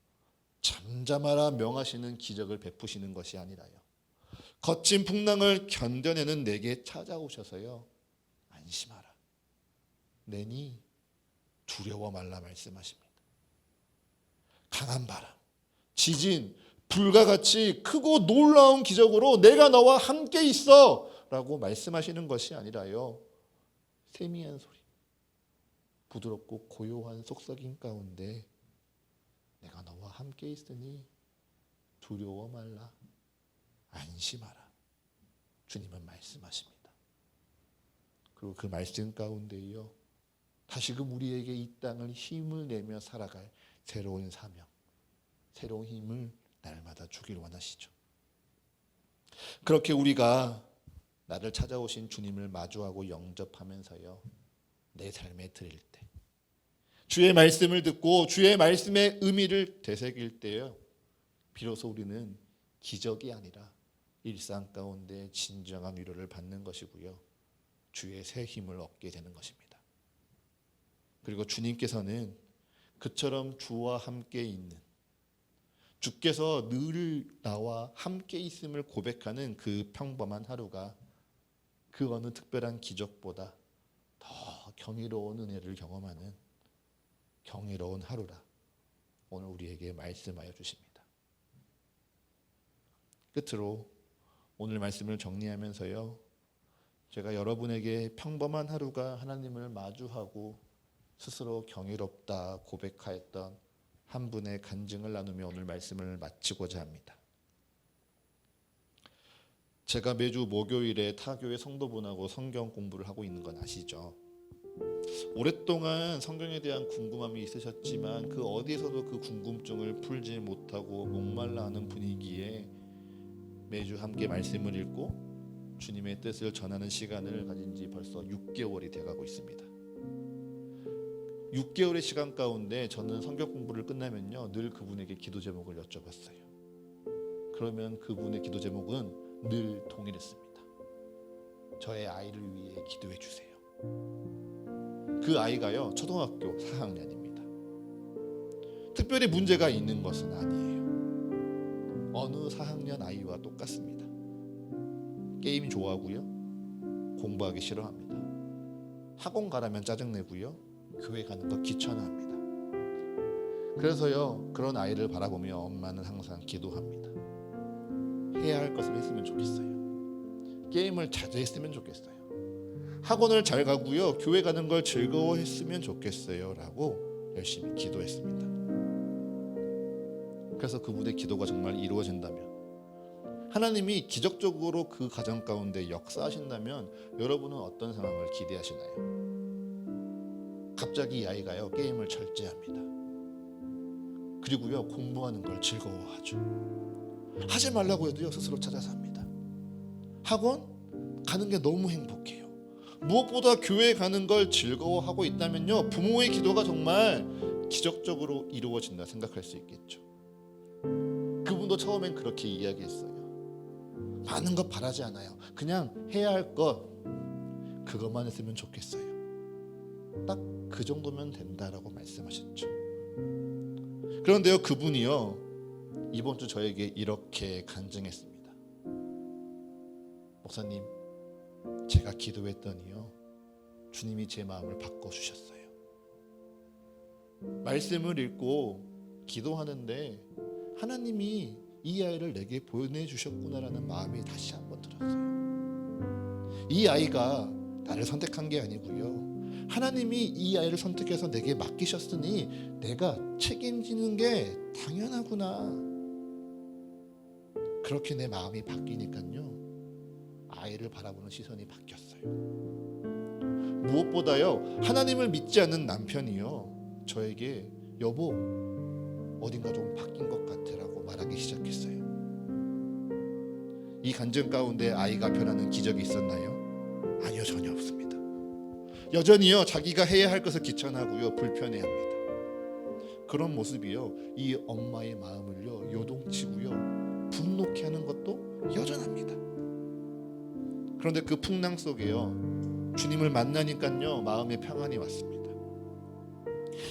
잠잠하라 명하시는 기적을 베푸시는 것이 아니라요, 거친 풍랑을 견뎌내는 내게 찾아오셔서요, 안심하라. 내니 두려워 말라 말씀하십니다. 강한 바람, 지진, 불과 같이 크고 놀라운 기적으로 내가 너와 함께 있어 라고 말씀하시는 것이 아니라요, 세미한 소리, 부드럽고 고요한 속삭임 가운데 내가 너와 함께 있으니 두려워 말라, 안심하라, 주님은 말씀하십니다. 그리고 그 말씀 가운데요, 다시금 우리에게 이 땅을 힘을 내며 살아갈 새로운 사명, 새로운 힘을 날마다 주길 원하시죠. 그렇게 우리가 나를 찾아오신 주님을 마주하고 영접하면서요, 내 삶에 드릴 때, 주의 말씀을 듣고 주의 말씀의 의미를 되새길 때요, 비로소 우리는 기적이 아니라 일상 가운데 진정한 위로를 받는 것이고요, 주의 새 힘을 얻게 되는 것입니다. 그리고 주님께서는 그처럼 주와 함께 있는, 주께서 늘 나와 함께 있음을 고백하는 그 평범한 하루가 그 어느 특별한 기적보다 더 경이로운 은혜를 경험하는 경이로운 하루라 오늘 우리에게 말씀하여 주십니다. 끝으로 오늘 말씀을 정리하면서요, 제가 여러분에게 평범한 하루가 하나님을 마주하고 스스로 경이롭다 고백하였던 한 분의 간증을 나누며 오늘 말씀을 마치고자 합니다. 제가 매주 목요일에 타교회 성도분하고 성경 공부를 하고 있는 건 아시죠? 오랫동안 성경에 대한 궁금함이 있으셨지만 그 어디에서도 그 궁금증을 풀지 못하고 목말라 하는 분위기에 매주 함께 말씀을 읽고 주님의 뜻을 전하는 시간을 가진 지 벌써 6개월이 돼가고 있습니다. 6개월의 시간 가운데 저는 성경 공부를 끝나면요, 늘 그분에게 기도 제목을 여쭤봤어요. 그러면 그분의 기도 제목은 늘 동일했습니다. 저의 아이를 위해 기도해 주세요. 그 아이가요, 초등학교 4학년입니다. 특별히 문제가 있는 것은 아니에요. 어느 4학년 아이와 똑같습니다. 게임 좋아하고요, 공부하기 싫어합니다. 학원 가라면 짜증내고요, 교회 가는 거 귀찮아합니다. 그래서요, 그런 아이를 바라보며 엄마는 항상 기도합니다. 해야 할 것을 했으면 좋겠어요. 게임을 자주 했으면 좋겠어요. 학원을 잘 가고요, 교회 가는 걸 즐거워했으면 좋겠어요 라고 열심히 기도했습니다. 그래서 그분의 기도가 정말 이루어진다면, 하나님이 기적적으로 그 가정 가운데 역사하신다면 여러분은 어떤 상황을 기대하시나요? 갑자기 이 아이가요, 게임을 절제합니다. 그리고요, 공부하는 걸 즐거워하죠. 하지 말라고 해도요, 스스로 찾아서 합니다. 학원 가는 게 너무 행복해요. 무엇보다 교회 가는 걸 즐거워하고 있다면요, 부모의 기도가 정말 기적적으로 이루어진다 생각할 수 있겠죠. 그분도 처음엔 그렇게 이야기했어요. 많은 것 바라지 않아요. 그냥 해야 할 것, 그것만 했으면 좋겠어요. 딱 그 정도면 된다라고 말씀하셨죠. 그런데요, 그분이요, 이번 주 저에게 이렇게 간증했습니다. 목사님, 제가 기도했더니요, 주님이 제 마음을 바꿔주셨어요. 말씀을 읽고 기도하는데 하나님이 이 아이를 내게 보내주셨구나라는 마음이 다시 한번 들었어요. 이 아이가 나를 선택한 게 아니고요, 하나님이 이 아이를 선택해서 내게 맡기셨으니 내가 책임지는 게 당연하구나. 그렇게 내 마음이 바뀌니까요, 아이를 바라보는 시선이 바뀌었어요. 무엇보다요, 하나님을 믿지 않는 남편이요, 저에게 여보, 어딘가 좀 바뀐 것 같아라고 말하기 시작했어요. 이 간증 가운데 아이가 변하는 기적이 있었나요? 아니요, 전혀 없습니다. 여전히요, 자기가 해야 할 것을 귀찮아하고요, 불편해합니다. 그런 모습이요, 이 엄마의 마음을요, 요동치고요, 분노케 하는 것도 여전합니다. 그런데 그 풍랑 속에요, 주님을 만나니까요, 마음의 평안이 왔습니다.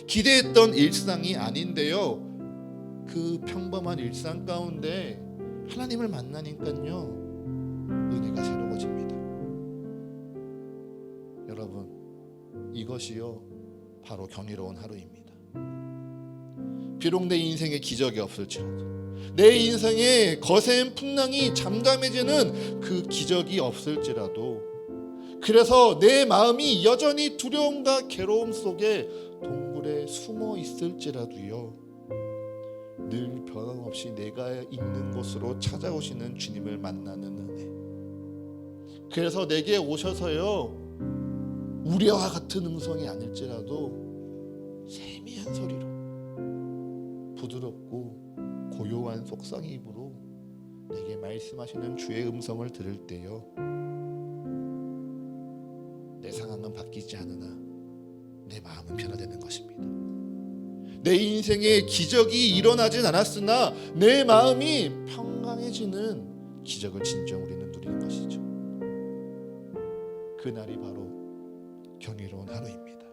기대했던 일상이 아닌데요, 그 평범한 일상 가운데 하나님을 만나니까요, 은혜가 새로워집니다. 여러분, 이것이요 바로 경이로운 하루입니다. 비록 내 인생에 기적이 없을지라도, 내 인생에 거센 풍랑이 잠잠해지는 그 기적이 없을지라도, 그래서 내 마음이 여전히 두려움과 괴로움 속에 동굴에 숨어 있을지라도요, 늘 변함없이 내가 있는 곳으로 찾아오시는 주님을 만나는 은혜. 그래서 내게 오셔서요, 우려와 같은 음성이 아닐지라도 세미한 소리로, 부드럽고 고요한 속삭임 입으로 내게 말씀하시는 주의 음성을 들을 때요, 내 상황은 바뀌지 않으나 내 마음은 변화되는 것입니다. 내 인생에 기적이 일어나진 않았으나 내 마음이 평강해지는 기적을 진정 우리는 누리는 것이죠. 그날이 바로 경이로운 하루입니다.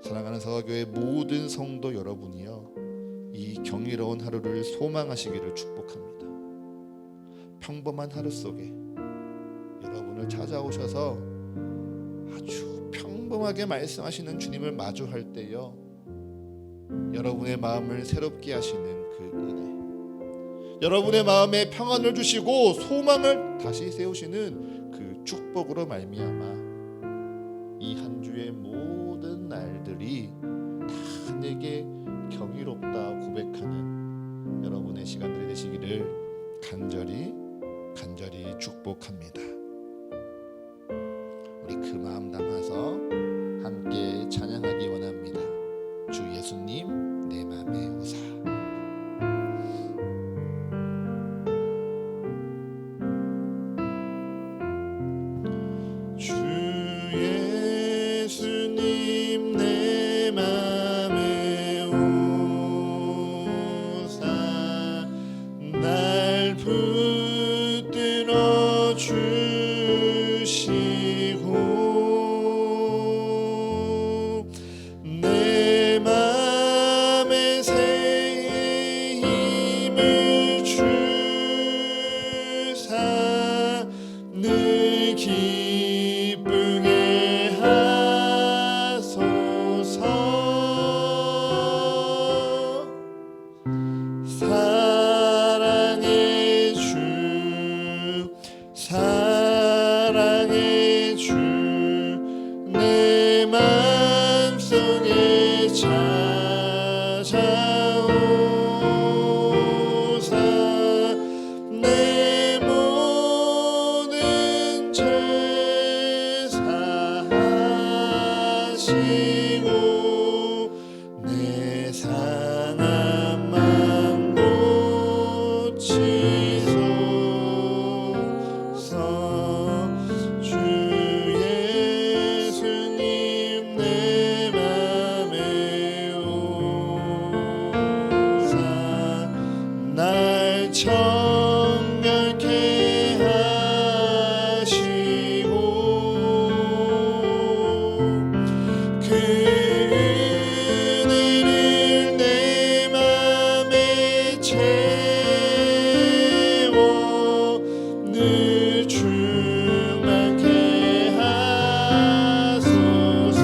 사랑하는 서가교회 모든 성도 여러분이요, 이 경이로운 하루를 소망하시기를 축복합니다. 평범한 하루 속에 여러분을 찾아오셔서 아주 평범하게 말씀하시는 주님을 마주할 때요, 여러분의 마음을 새롭게 하시는 그 은혜, 여러분의 마음에 평안을 주시고 소망을 다시 세우시는 그 축복으로 말미암아 이 한 주의 모든 날들이 다 내게 경이롭다 고백하는 여러분의 시간들이 되시기를 간절히 축복합니다. 우리 그 마음 담아서 함께 찬양하기 원합니다. 주 예수님 내 맘에 오사. 주 예수님 내 맘에 오사, 날 붙들어 주시고 내 맘에 새 힘을 주사 늘 기쁘게 하소서. 사랑의 주, 사랑의 주, 내 맘속에 찾아오사 내 모든 죄 사하시고 내 상한 맘 고치소서. 주 예수님 내 맘에 오사 날 정결케 하시고 그 은혜를 내 맘에 채워 늘 충만케 하소서.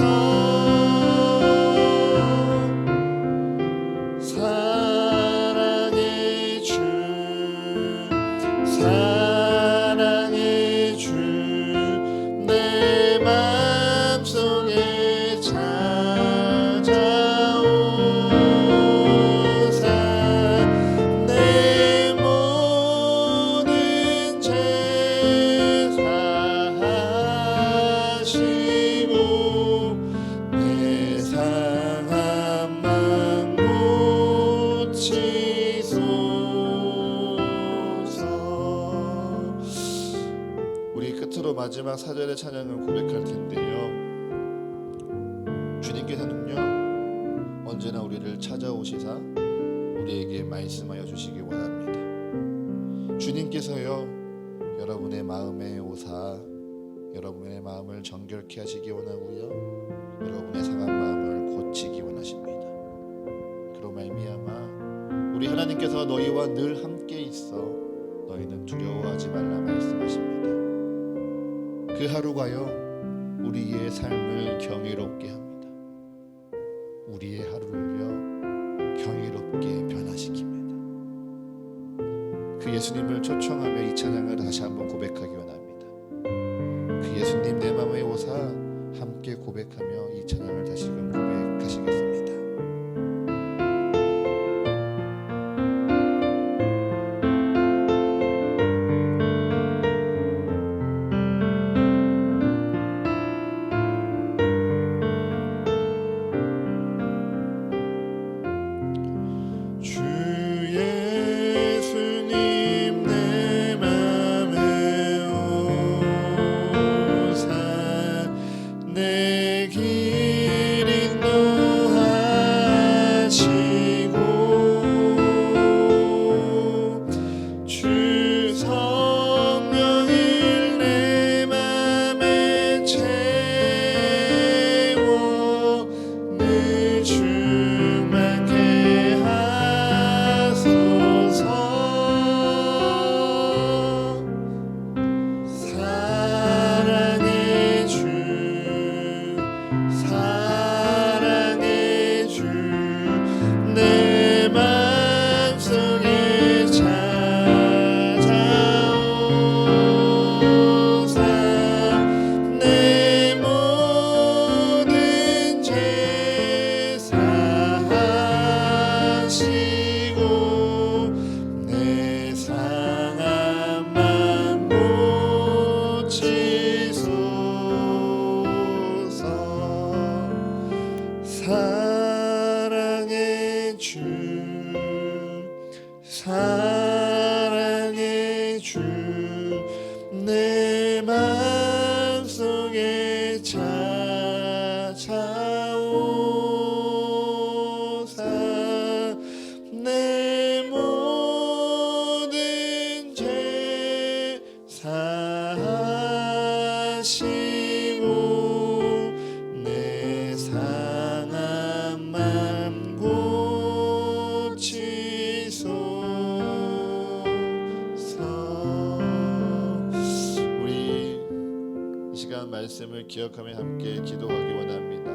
사랑의 주, 사랑의 주, 내 맘속에 찾아오사 내 모든 죄 사하시고 내 상한 맘 고치소서. 우리 끝으로 마지막 사절의 찬양을 고백할 텐데요, 주님께서는요 언제나 우리를 찾아오시사 우리에게 말씀하여 주시기 원합니다. 주님께서요 여러분의 마음에 오사 여러분의 마음을 정결케 하시기 원하고요, 여러분의 상한 마음을 고치기 원하십니다. 그로 말미암아 우리 하나님께서 너희와 늘 함께 있어 너희는 두려워하지 말라 말씀하십니다. 그 하루가요 우리의 삶을 경이롭게 합니다. 우리의 하루를요 경이롭게 변화시킵니다. 그 예수님을 초청하며 이 찬양을 다시 한번 고백하기 원합니다. 그 예수님 내 맘에 오사 함께 고백하며 이 찬양을 다시금 고백하시겠습니다. 사랑의 주 사랑의 주 내 맘속에 찾아오사 내 모든 죄 사하시고 내 상한 맘 고치소서. 우리 이 시간 말씀을 기억하며 함께 기도하기 원합니다.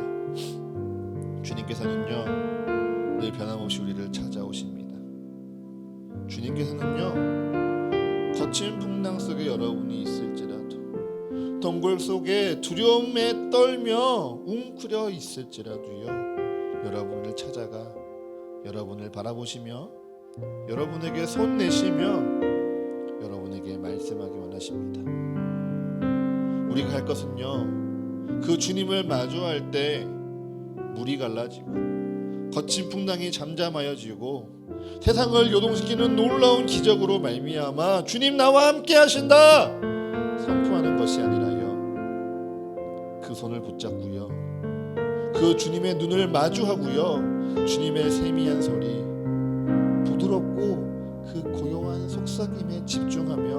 주님께서는요 늘 변함없이 우리를 찾아오십니다. 주님께서는요 거친 풍랑 속에 여러분이 있을지라도 동굴 속에 두려움에 떨며 웅크려 있을지라도요 여러분을 찾아가 여러분을 바라보시며 여러분에게 손 내시며 여러분에게 말씀하기 원하십니다. 우리가 할 것은요 그 주님을 마주할 때 물이 갈라지고 거친 풍랑이 잠잠하여지고 세상을 요동시키는 놀라운 기적으로 말미암아 주님 나와 함께 하신다 선포하는 것이 아니라요 그 손을 붙잡고요 그 주님의 눈을 마주하고요 주님의 세미한 소리 부드럽고 그 고요한 속삭임에 집중하며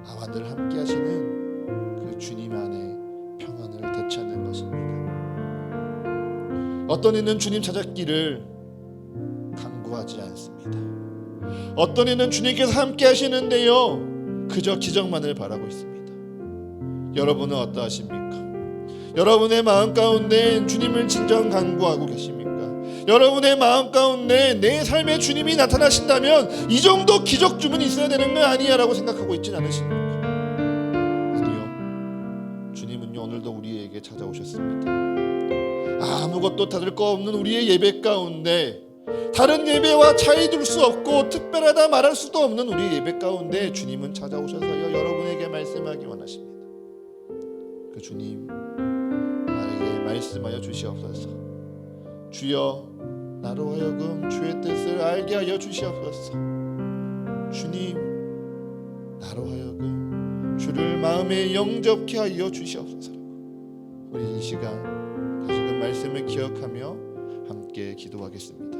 나와 늘 함께 하시는 그 주님 안에 평안을 되찾는 것입니다. 어떤 이는 주님 찾았기를 강구하지 않습니다. 어떤 이는 주님께서 함께 하시는데요 그저 기적만을 바라고 있습니다. 여러분은 어떠하십니까? 여러분의 마음 가운데 주님을 진정 간구하고 계십니까? 여러분의 마음 가운데 내 삶에 주님이 나타나신다면 이 정도 기적 주문이 있어야 되는 거 아니야 라고 생각하고 있진 않으십니까? 아니요, 주님은요 오늘도 우리에게 찾아오셨습니다. 아무것도 다를 거 없는 우리의 예배 가운데 다른 예배와 차이 둘 수 없고 특별하다 말할 수도 없는 우리 예배 가운데 주님은 찾아오셔서요 여러분에게 말씀하기 원하십니다. 그 주님 나에게 말씀하여 주시옵소서. 주여 나로 하여금 주의 뜻을 알게 하여 주시옵소서. 주님 나로 하여금 주를 마음에 영접케 하여 주시옵소서. 우리 이 시간 다시금 말씀을 기억하며 함께 기도하겠습니다.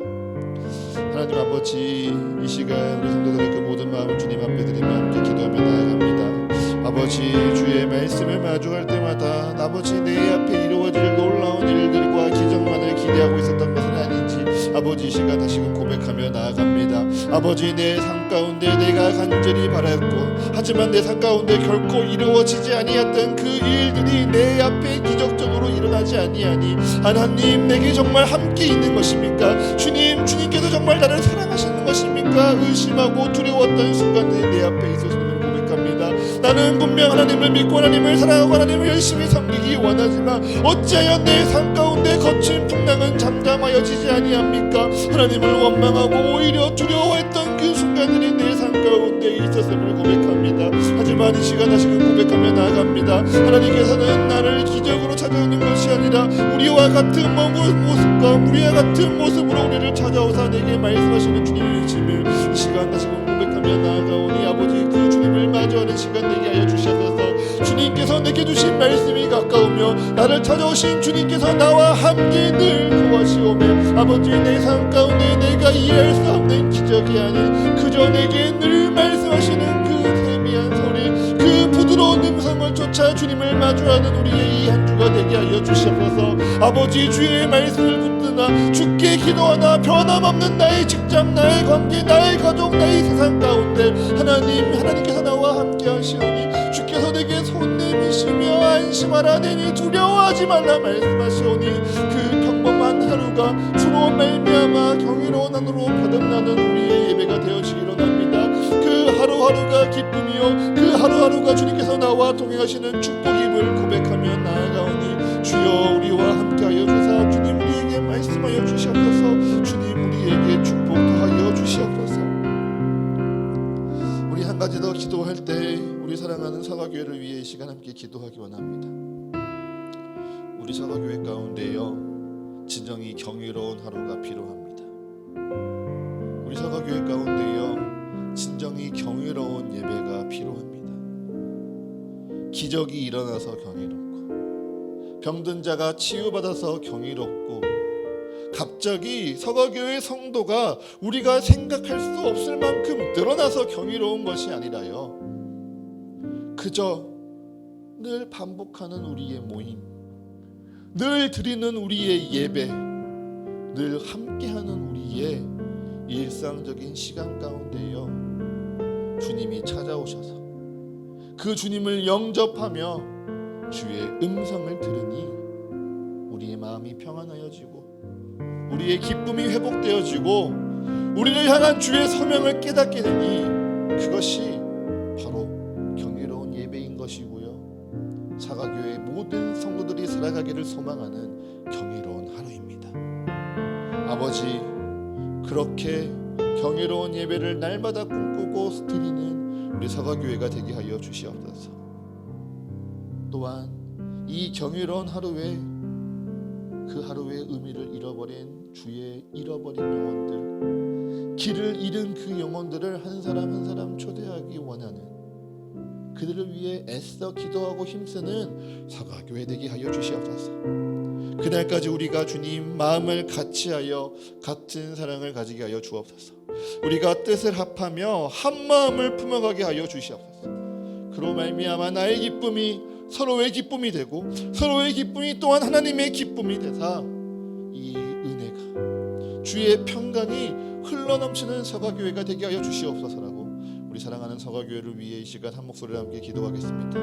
하나님 아버지 이 시간 우리 성도들의 그 모든 마음을 주님 앞에 드리며 함께 기도하며 나아갑니다. 아버지 주의 말씀을 마주할 때마다 나머지 내 앞에 이루어질 놀라운 일들과 기적만을 기대하고 있었던 것은 아닌지 아버지, 이 시간 다시금 고백하며 나아갑니다. 아버지, 내 삶 가운데 내가 간절히 바랐고 하지만 내 삶 가운데 결코 이루어지지 아니했던 그 일들이 내 앞에 기적적으로 일어나지 아니하니 하나님, 내게 정말 함께 있는 것입니까? 주님께서 정말 나를 사랑하시는 것입니까? 의심하고 두려웠던 순간들이 내 앞에 있었음을 고백합니다. 나는 분명 하나님을 믿고 하나님을 사랑하고 하나님을 열심히 섬기기 원하지만 어찌하여 내 삶 가운데 거친 풍랑은 잠잠하여지지 아니합니까? 하나님을 원망하고 오히려 두려워했던 그 순간들이 내 삶 가운데 있었음을 고백합니다. 하지만 이 시간 다시금 고백하며 나아갑니다. 하나님께서는 나를 기적으로 찾아오는 것이 아니라 우리와 같은 모습과 우리와 같은 모습으로 우리를 찾아오사 내게 말씀하시는 주님이심을 이 시간 다시금 고백하며 나아가오니 아버지, 그 주님을 마주하는 시간 되게 하여 주시옵소서. 주님께서 내게 주신 말씀이 가까우며 나를 찾아오신 주님께서 나와 함께 늘 거하시오며 아버지, 내 삶 가운데 내가 이해할 수 없는 기적이 아닌 그저 내게 늘 말씀하시는 그 세미한 소리, 그 부드러운 음성을 쫓아 주님을 마주하는 우리의 이 한 주가 되게 하여 주시옵소서. 아버지, 주의 말씀을 붙드나 주께 기도하나 변함없는 나의 직장, 나의 관계, 나의 가족, 나의 세상 가운데 하나님께서 나와 함께 하시오니 주께서 내게 손 내미시며 안심하라, 내니 두려워하지 말라 말씀하시오니 그 평범한 하루가 주로 말미암아 경이로운 하루로 거듭나는 우리의 예배가 되어지기를 원합니다. 그 하루하루가 기쁨이요 그 하루하루가 주님께서 나와 동행하시는 축복임을 고백하며 나아가오니 주여, 우리와 함께하여 주사 주님 우리에게 말씀하여 주시옵소서. 주님, 우리에게 축복 더하여 주시옵소서. 우리 한 가지 더 기도할 때 우리 사랑하는 사과교회를 위해 이 시간 함께 기도하기 원합니다. 우리 사과교회 가운데요, 진정이 경이로운 하루가 필요합니다. 우리 사과교회 가운데요, 진정이 경이로운 예배가 필요합니다. 기적이 일어나서 경이롭고 병든 자가 치유받아서 경이롭고 갑자기 서가교회 성도가 우리가 생각할 수 없을 만큼 늘어나서 경이로운 것이 아니라요, 그저 늘 반복하는 우리의 모임, 늘 드리는 우리의 예배, 늘 함께하는 우리의 일상적인 시간 가운데요, 주님이 찾아오셔서 그 주님을 영접하며 주의 음성을 들으니 우리의 마음이 평안하여지고 우리의 기쁨이 회복되어지고 우리를 향한 주의 소명을 깨닫게 되니 그것이 바로 경이로운 예배인 것이고요, 사가교회 모든 성도들이 살아가기를 소망하는 경이로운 하루입니다. 아버지, 그렇게 경이로운 예배를 날마다 꿈꾸고 드리는 우리 사과교회가 되게 하여 주시옵소서. 또한 이 경이로운 하루에 그 하루의 의미를 잃어버린 주의 잃어버린 영혼들, 길을 잃은 그 영혼들을 한 사람 한 사람 초대하기 원하는, 그들을 위해 애써 기도하고 힘쓰는 사과교회 되게 하여 주시옵소서. 그날까지 우리가 주님 마음을 같이하여 같은 사랑을 가지게 하여 주옵소서. 우리가 뜻을 합하며 한 마음을 품어가게 하여 주시옵소서. 그로 말미암아 나의 기쁨이 서로의 기쁨이 되고 서로의 기쁨이 또한 하나님의 기쁨이 되사 이 은혜가 주의 평강이 흘러넘치는 서가교회가 되게 하여 주시옵소서라고 우리 사랑하는 서가교회를 위해 이 시간 한 목소리로 함께 기도하겠습니다.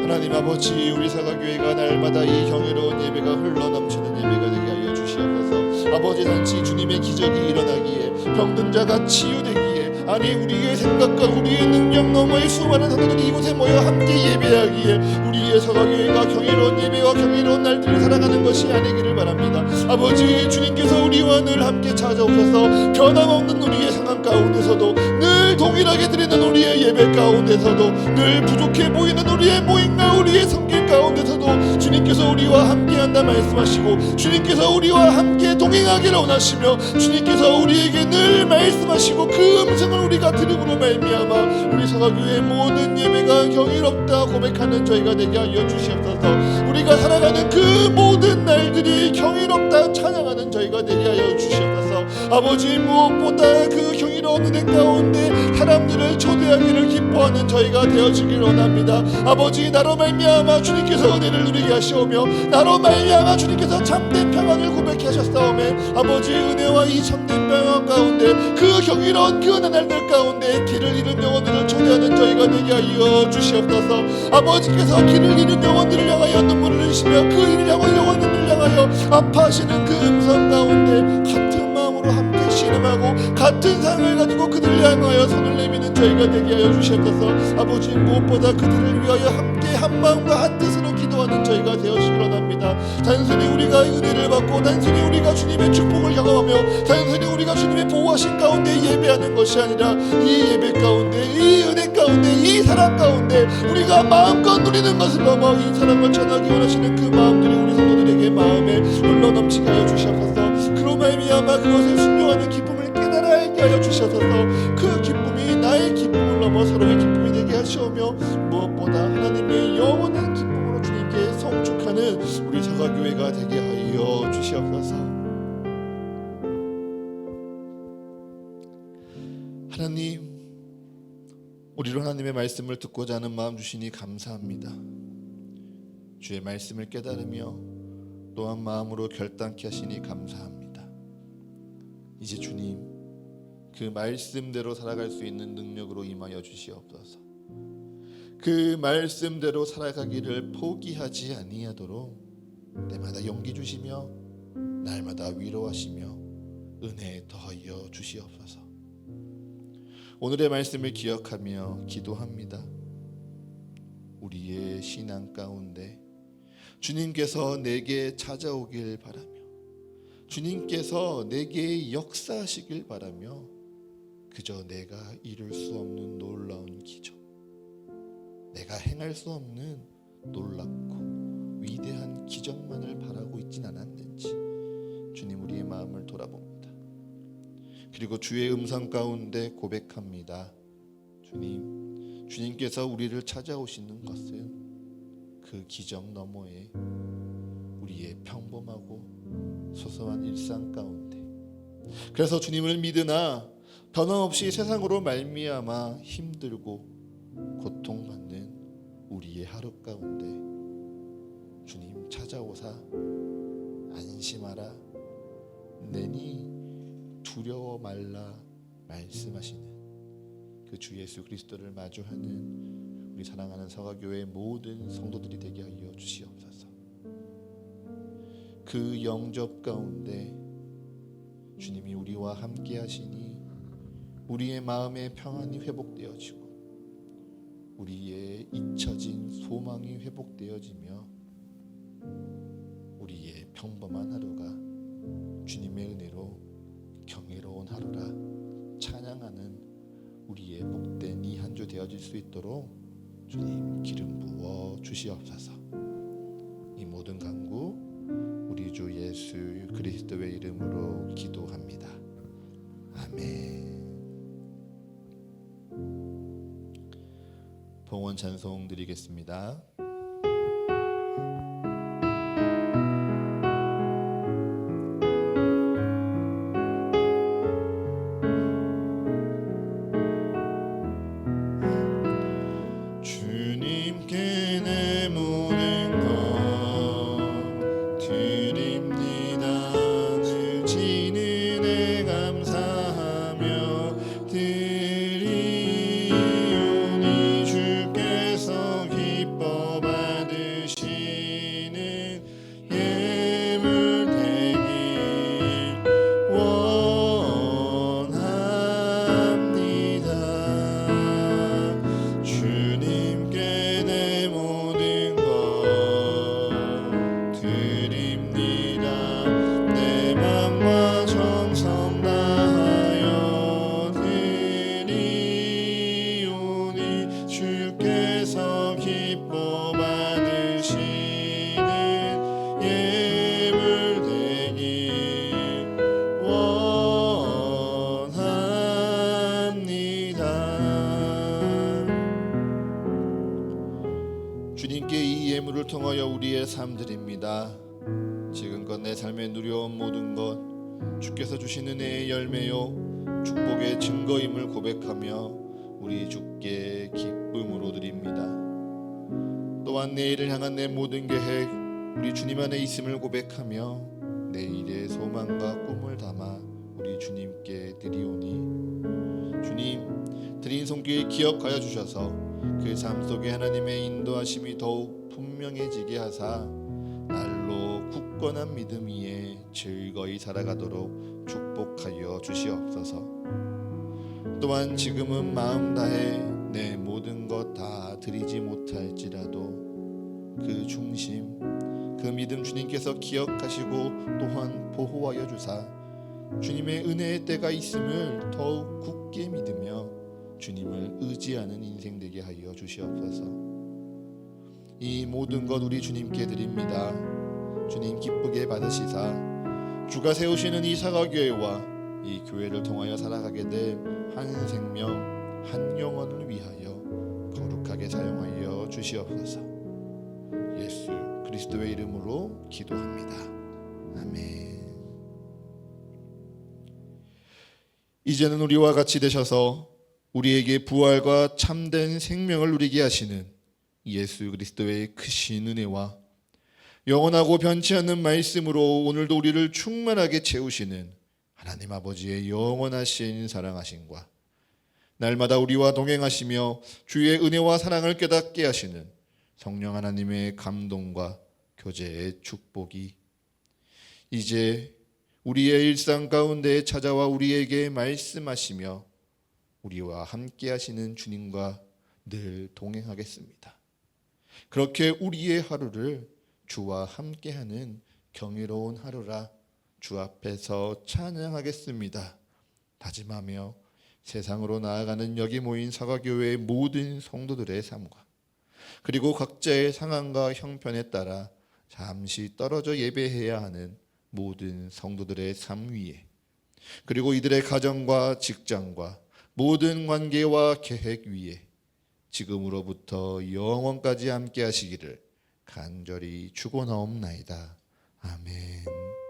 하나님 아버지, 우리 서가교회가 날마다 이 경이로운 예배가 흘러넘치는 예배가 되게 하여 주시옵소서. 아버지, 단지 주님의 기적이 일어나기에, 병든 자가 치유되기에, 아니 우리의 생각과 우리의 능력 너머의 수많은 사람들이 이곳에 모여 함께 예배하기에 우리의 서가교회가 경이로운 예배와 경이로운 날들을 살아가는 것이 아니기를 바랍니다. 아버지, 주님께서 우리와 늘 함께 찾아오셔서 변함없는 우리의 상황 가운데서도 늘 동일하게 드리는 우리의 예배 가운데서도 늘 부족해 보이는 우리의 모임과 우리의 성길 가운데서도 주님께서 우리와 함께한다 말씀하시고 주님께서 우리와 함께 동행하기를 원하시며 주님께서 우리에게 늘 말씀하시고 그 음성을 우리가 들음으로 말미암아 우리 사과교회의 모든 예배가 경이롭다 고백하는 저희가 되게 하여 주시옵소서. 우리가 살아가는 그 모든 날들이 경이롭다 찬양하는 저희가 되게 하여 주시옵소서. 아버지, 무엇보다 그 경이로운 은혜 가운데 사람들을 초대하기를 기뻐하는 저희가 되어지길 원합니다. 아버지, 나로 말미암아 주님께서 은혜를 누리게 하시오며 나로 말미암아 주님께서 참된 평안을 고백하시옵소서. 하셨사오매 아버지의 은혜와 이 참된 평안 가운데 그 경이로운 그 나날들 가운데 길을 잃은 영혼들을 초대하는 저희가 되게 하여 주시옵소서. 아버지께서 길을 잃은 영혼들을 향하여 눈물을 흘리시며 그 일을 향하여 영혼들을 향하여 아파하시는 그 음성 가운데 같은 마음으로 함께 신음하고 같은 상을 가지고 그들을 향하여 손을 내미는 저희가 되게 하여 주시옵소서. 아버지 무엇보다 그들을 위하여 함께 한 마음과 한 뜻으로 기도하는 저희가 되어시길 원합니다. 단순히 우리가 은혜를 받고 단순히 우리가 주님의 축복을 경험하며 단순히 우리가 주님의 보호하신 가운데 예배하는 것이 아니라 이 예배 가운데 이 은혜 가운데 이 사랑 가운데 우리가 마음껏 누리는 것을 넘어 이 사랑을 전하기 원하시는 그 마음들이 우리 성도들에게 마음에 흘러 넘치게 하여 주시옵소서. 그로 말미암아 그것을 순종하는 기쁨을 깨달아 알게 하여 주시옵소서. 그 기쁨이 나의 기쁨을 넘어 서로의 기쁨이 되게 하시오며 무엇보다 하나님의 영원한 기쁨으로 주님께 성축하는 우리 사과교회가 되게 하여 주시옵소서. 하나님, 우리로 하나님의 말씀을 듣고자 하는 마음 주시니 감사합니다. 주의 말씀을 깨달으며 또한 마음으로 결단케 하시니 감사합니다. 이제 주님, 그 말씀대로 살아갈 수 있는 능력으로 임하여 주시옵소서. 그 말씀대로 살아가기를 포기하지 아니하도록 때마다 용기 주시며 날마다 위로하시며 은혜 더하여 주시옵소서. 오늘의 말씀을 기억하며 기도합니다. 우리의 신앙 가운데 주님께서 내게 찾아오길 바라며 주님께서 내게 역사하시길 바라며 그저 내가 이룰 수 없는 놀라운 기적, 내가 행할 수 없는 놀랍고 위대한 기적만을 바라고 있진 않았는지 주님 우리의 마음을 돌아봅니다. 그리고 주의 음성 가운데 고백합니다. 주님, 주님께서 우리를 찾아오시는 것은 그 기적 너머에 우리의 평범하고 소소한 일상 가운데, 그래서 주님을 믿으나 변함없이 세상으로 말미암아 힘들고 고통받는 우리의 하루 가운데 주님 찾아오사 안심하라 내니 두려워 말라 말씀하시는 그 주 예수 그리스도를 마주하는 우리 사랑하는 서가교회 모든 성도들이 되게 하여 주시옵소서. 그 영접 가운데 주님이 우리와 함께 하시니 우리의 마음의 평안이 회복되어지고 우리의 잊혀진 소망이 회복되어지며 우리의 평범한 하루가 주님의 은혜로 경이로운 하루라 찬양하는 우리의 복된 이 한 주 되어질 수 있도록 주님 기름 부어 주시옵소서. 이 모든 간구 우리 주 예수 그리스도의 이름으로 기도합니다. 아멘. 봉헌 찬송 드리겠습니다. 주님께 내 모든 것 드립니다. 늘 지는 애 감사하며 드리오니 주께서 기뻐 받으시는 예물 되길 원합니다. 주님께 내 모든 것 드립니다. 내 맘과 정성 다하여 드리오니 주께서 기뻐 받으시는 예물 되길 원합니다. 주님께 이 예물을 통하여 우리의 삶 드립니다. 지금껏 내 삶에 누려온 모든 것 주께서 주신 은혜의 열매요 축복의 증거임을 고백하며 우리 주께 기쁨으로 드립니다. 또한 내일을 향한 내 모든 계획 우리 주님 안에 있음을 고백하며 내일의 소망 소망과 꿈을 담아 우리 주님께 드리오니 주님 드린 손길 기억하여 주셔서 그 삶 속에 하나님의 인도하심이 더욱 분명해지게 하사 날로 굳건한 믿음 위에 즐거이 살아가도록 축복하여 주시옵소서. 또한 지금은 마음 다해 내 모든 것 다 드리지 못할지라도 그 중심, 그 믿음 주님께서 기억하시고 또한 보호하여 주사 주님의 은혜의 때가 있음을 더욱 굳게 믿으며 주님을 의지하는 인생 되게 하여 주시옵소서. 이 모든 것 우리 주님께 드립니다. 주님 기쁘게 받으시사 주가 세우시는 이 사과교회와 이 교회를 통하여 살아가게 될 한 생명 한 영혼을 위하여 거룩하게 사용하여 주시옵소서. 예수 그리스도의 이름으로 기도합니다. 아멘. 이제는 우리와 같이 되셔서 우리에게 부활과 참된 생명을 누리게 하시는 예수 그리스도의 크신 은혜와 영원하고 변치 않는 말씀으로 오늘도 우리를 충만하게 채우시는 하나님 아버지의 영원하신 사랑하심과 날마다 우리와 동행하시며 주의 은혜와 사랑을 깨닫게 하시는 성령 하나님의 감동과 교제의 축복이 이제 우리의 일상 가운데 찾아와 우리에게 말씀하시며 우리와 함께 하시는 주님과 늘 동행하겠습니다. 그렇게 우리의 하루를 주와 함께하는 경이로운 하루라 주 앞에서 찬양하겠습니다. 다짐하며 세상으로 나아가는 여기 모인 사과교회의 모든 성도들의 삶과 그리고 각자의 상황과 형편에 따라 잠시 떨어져 예배해야 하는 모든 성도들의 삶 위에 그리고 이들의 가정과 직장과 모든 관계와 계획 위에 지금으로부터 영원까지 함께 하시기를 간절히 축원하옵나이다. 아멘.